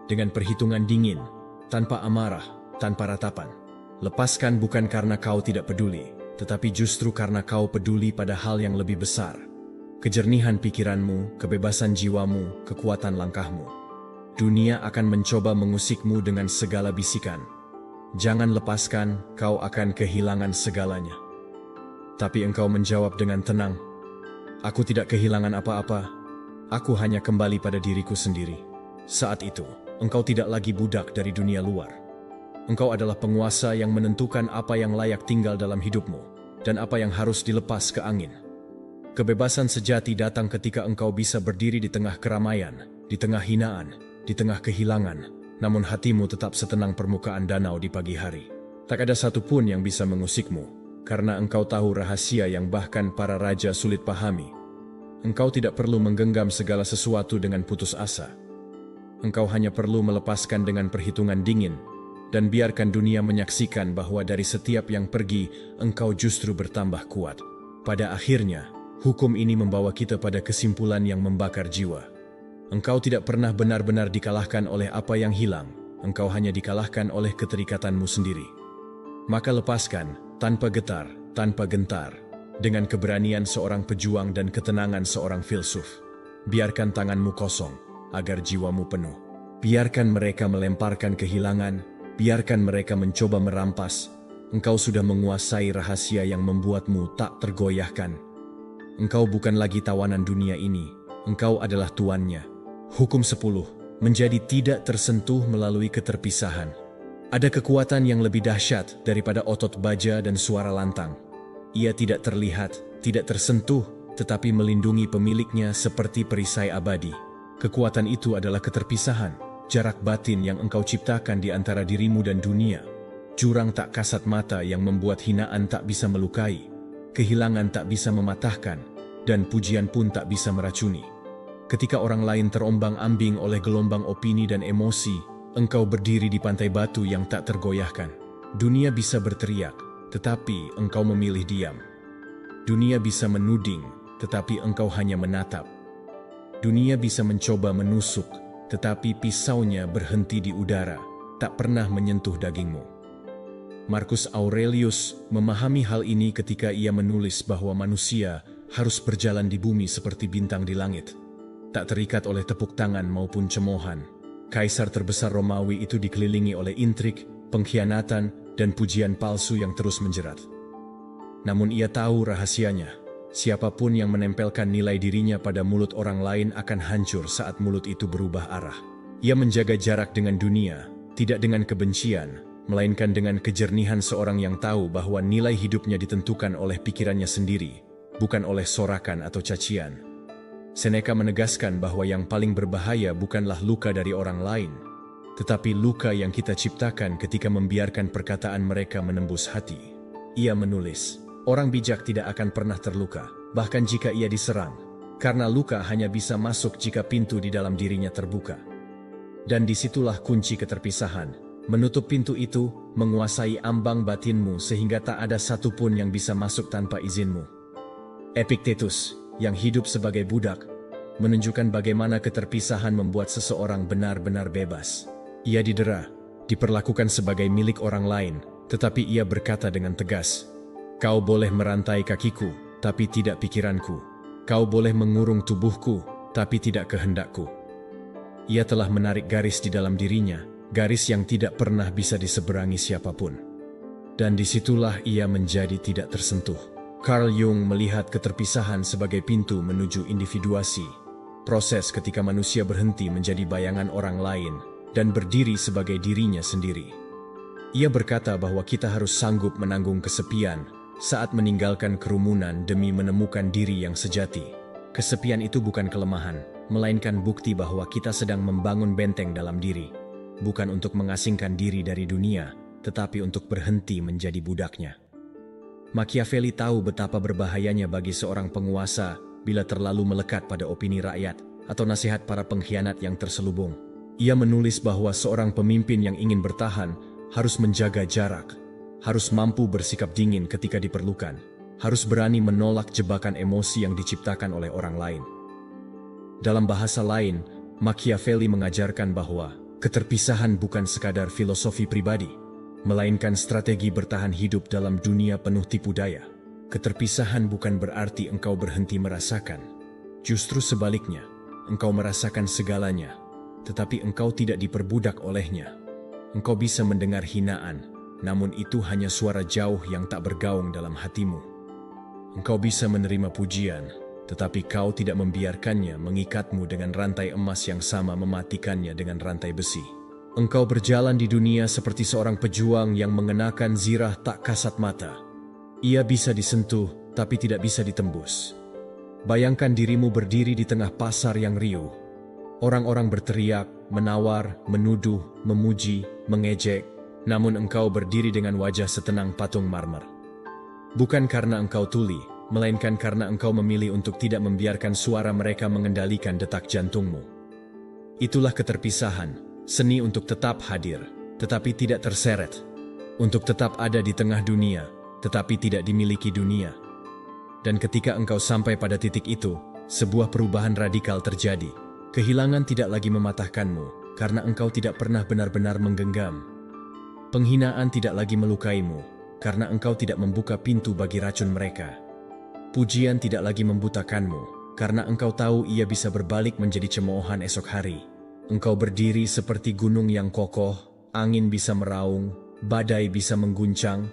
Dengan perhitungan dingin, tanpa amarah, tanpa ratapan. Lepaskan bukan karena kau tidak peduli, tetapi justru karena kau peduli pada hal yang lebih besar. Kejernihan pikiranmu, kebebasan jiwamu, kekuatan langkahmu. Dunia akan mencoba mengusikmu dengan segala bisikan. Jangan lepaskan, kau akan kehilangan segalanya. Tapi engkau menjawab dengan tenang, aku tidak kehilangan apa-apa, aku hanya kembali pada diriku sendiri. Saat itu, engkau tidak lagi budak dari dunia luar. Engkau adalah penguasa yang menentukan apa yang layak tinggal dalam hidupmu, dan apa yang harus dilepas ke angin. Kebebasan sejati datang ketika engkau bisa berdiri di tengah keramaian, di tengah hinaan, di tengah kehilangan, namun hatimu tetap setenang permukaan danau di pagi hari. Tak ada satupun yang bisa mengusikmu, karena engkau tahu rahasia yang bahkan para raja sulit pahami. Engkau tidak perlu menggenggam segala sesuatu dengan putus asa. Engkau hanya perlu melepaskan dengan perhitungan dingin, dan biarkan dunia menyaksikan bahwa dari setiap yang pergi, engkau justru bertambah kuat. Pada akhirnya, hukum ini membawa kita pada kesimpulan yang membakar jiwa. Engkau tidak pernah benar-benar dikalahkan oleh apa yang hilang, engkau hanya dikalahkan oleh keterikatanmu sendiri. Maka lepaskan, tanpa getar, tanpa gentar, dengan keberanian seorang pejuang dan ketenangan seorang filsuf. Biarkan tanganmu kosong, agar jiwamu penuh. Biarkan mereka melemparkan kehilangan, biarkan mereka mencoba merampas. Engkau sudah menguasai rahasia yang membuatmu tak tergoyahkan. Engkau bukan lagi tawanan dunia ini, engkau adalah tuannya. Hukum 10, menjadi tidak tersentuh melalui keterpisahan. Ada kekuatan yang lebih dahsyat daripada otot baja dan suara lantang. Ia tidak terlihat, tidak tersentuh, tetapi melindungi pemiliknya seperti perisai abadi. Kekuatan itu adalah keterpisahan, jarak batin yang engkau ciptakan di antara dirimu dan dunia. Jurang tak kasat mata yang membuat hinaan tak bisa melukai, kehilangan tak bisa mematahkan, dan pujian pun tak bisa meracuni. Ketika orang lain terombang-ambing oleh gelombang opini dan emosi, engkau berdiri di pantai batu yang tak tergoyahkan. Dunia bisa berteriak, tetapi engkau memilih diam. Dunia bisa menuding, tetapi engkau hanya menatap. Dunia bisa mencoba menusuk, tetapi pisaunya berhenti di udara, tak pernah menyentuh dagingmu. Marcus Aurelius memahami hal ini ketika ia menulis bahwa manusia harus berjalan di bumi seperti bintang di langit, tak terikat oleh tepuk tangan maupun cemoohan. Kaisar terbesar Romawi itu dikelilingi oleh intrik, pengkhianatan, dan pujian palsu yang terus menjerat. Namun ia tahu rahasianya. Siapapun yang menempelkan nilai dirinya pada mulut orang lain akan hancur saat mulut itu berubah arah. Ia menjaga jarak dengan dunia, tidak dengan kebencian, melainkan dengan kejernihan seorang yang tahu bahwa nilai hidupnya ditentukan oleh pikirannya sendiri, bukan oleh sorakan atau cacian. Seneca menegaskan bahwa yang paling berbahaya bukanlah luka dari orang lain, tetapi luka yang kita ciptakan ketika membiarkan perkataan mereka menembus hati. Ia menulis, orang bijak tidak akan pernah terluka, bahkan jika ia diserang, karena luka hanya bisa masuk jika pintu di dalam dirinya terbuka. Dan disitulah kunci keterpisahan. Menutup pintu itu, menguasai ambang batinmu sehingga tak ada satupun yang bisa masuk tanpa izinmu. Epictetus, yang hidup sebagai budak, menunjukkan bagaimana keterpisahan membuat seseorang benar-benar bebas. Ia didera, diperlakukan sebagai milik orang lain, tetapi ia berkata dengan tegas, "Kau boleh merantai kakiku, tapi tidak pikiranku. Kau boleh mengurung tubuhku, tapi tidak kehendakku." Ia telah menarik garis di dalam dirinya, garis yang tidak pernah bisa diseberangi siapapun. Dan disitulah ia menjadi tidak tersentuh. Carl Jung melihat keterpisahan sebagai pintu menuju individuasi, proses ketika manusia berhenti menjadi bayangan orang lain dan berdiri sebagai dirinya sendiri. Ia berkata bahwa kita harus sanggup menanggung kesepian saat meninggalkan kerumunan demi menemukan diri yang sejati. Kesepian itu bukan kelemahan, melainkan bukti bahwa kita sedang membangun benteng dalam diri, bukan untuk mengasingkan diri dari dunia, tetapi untuk berhenti menjadi budaknya. Machiavelli tahu betapa berbahayanya bagi seorang penguasa bila terlalu melekat pada opini rakyat atau nasihat para pengkhianat yang terselubung. Ia menulis bahwa seorang pemimpin yang ingin bertahan harus menjaga jarak, harus mampu bersikap dingin ketika diperlukan, harus berani menolak jebakan emosi yang diciptakan oleh orang lain. Dalam bahasa lain, Machiavelli mengajarkan bahwa keterpisahan bukan sekadar filosofi pribadi, melainkan strategi bertahan hidup dalam dunia penuh tipu daya. Keterpisahan bukan berarti engkau berhenti merasakan. Justru sebaliknya, engkau merasakan segalanya, tetapi engkau tidak diperbudak olehnya. Engkau bisa mendengar hinaan, namun itu hanya suara jauh yang tak bergaung dalam hatimu. Engkau bisa menerima pujian, tetapi kau tidak membiarkannya mengikatmu dengan rantai emas yang sama mematikannya dengan rantai besi. Engkau berjalan di dunia seperti seorang pejuang yang mengenakan zirah tak kasat mata. Ia bisa disentuh, tapi tidak bisa ditembus. Bayangkan dirimu berdiri di tengah pasar yang riuh. Orang-orang berteriak, menawar, menuduh, memuji, mengejek, namun engkau berdiri dengan wajah setenang patung marmer. Bukan karena engkau tuli, melainkan karena engkau memilih untuk tidak membiarkan suara mereka mengendalikan detak jantungmu. Itulah keterpisahan. Seni untuk tetap hadir, tetapi tidak terseret. Untuk tetap ada di tengah dunia, tetapi tidak dimiliki dunia. Dan ketika engkau sampai pada titik itu, sebuah perubahan radikal terjadi. Kehilangan tidak lagi mematahkanmu, karena engkau tidak pernah benar-benar menggenggam. Penghinaan tidak lagi melukaimu, karena engkau tidak membuka pintu bagi racun mereka. Pujian tidak lagi membutakanmu, karena engkau tahu ia bisa berbalik menjadi cemoohan esok hari. Engkau berdiri seperti gunung yang kokoh, angin bisa meraung, badai bisa mengguncang,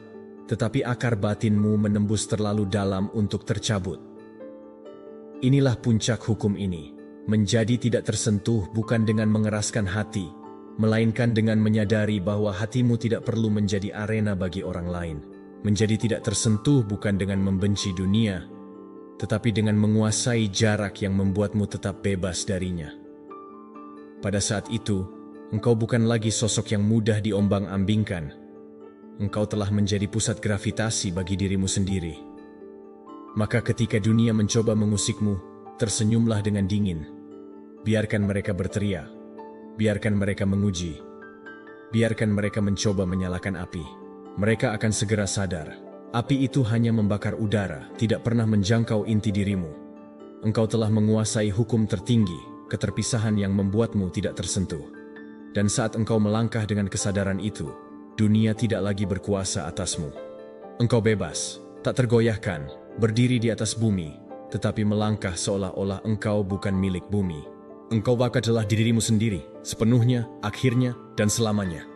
tetapi akar batinmu menembus terlalu dalam untuk tercabut. Inilah puncak hukum ini, menjadi tidak tersentuh bukan dengan mengeraskan hati, melainkan dengan menyadari bahwa hatimu tidak perlu menjadi arena bagi orang lain. Menjadi tidak tersentuh bukan dengan membenci dunia, tetapi dengan menguasai jarak yang membuatmu tetap bebas darinya. Pada saat itu, engkau bukan lagi sosok yang mudah diombang-ambingkan. Engkau telah menjadi pusat gravitasi bagi dirimu sendiri. Maka ketika dunia mencoba mengusikmu, tersenyumlah dengan dingin. Biarkan mereka berteriak. Biarkan mereka menguji. Biarkan mereka mencoba menyalakan api. Mereka akan segera sadar. Api itu hanya membakar udara, tidak pernah menjangkau inti dirimu. Engkau telah menguasai hukum tertinggi, keterpisahan yang membuatmu tidak tersentuh. Dan saat engkau melangkah dengan kesadaran itu, dunia tidak lagi berkuasa atasmu. Engkau bebas, tak tergoyahkan, berdiri di atas bumi, tetapi melangkah seolah-olah engkau bukan milik bumi. Engkau adalah dirimu sendiri, sepenuhnya, akhirnya, dan selamanya.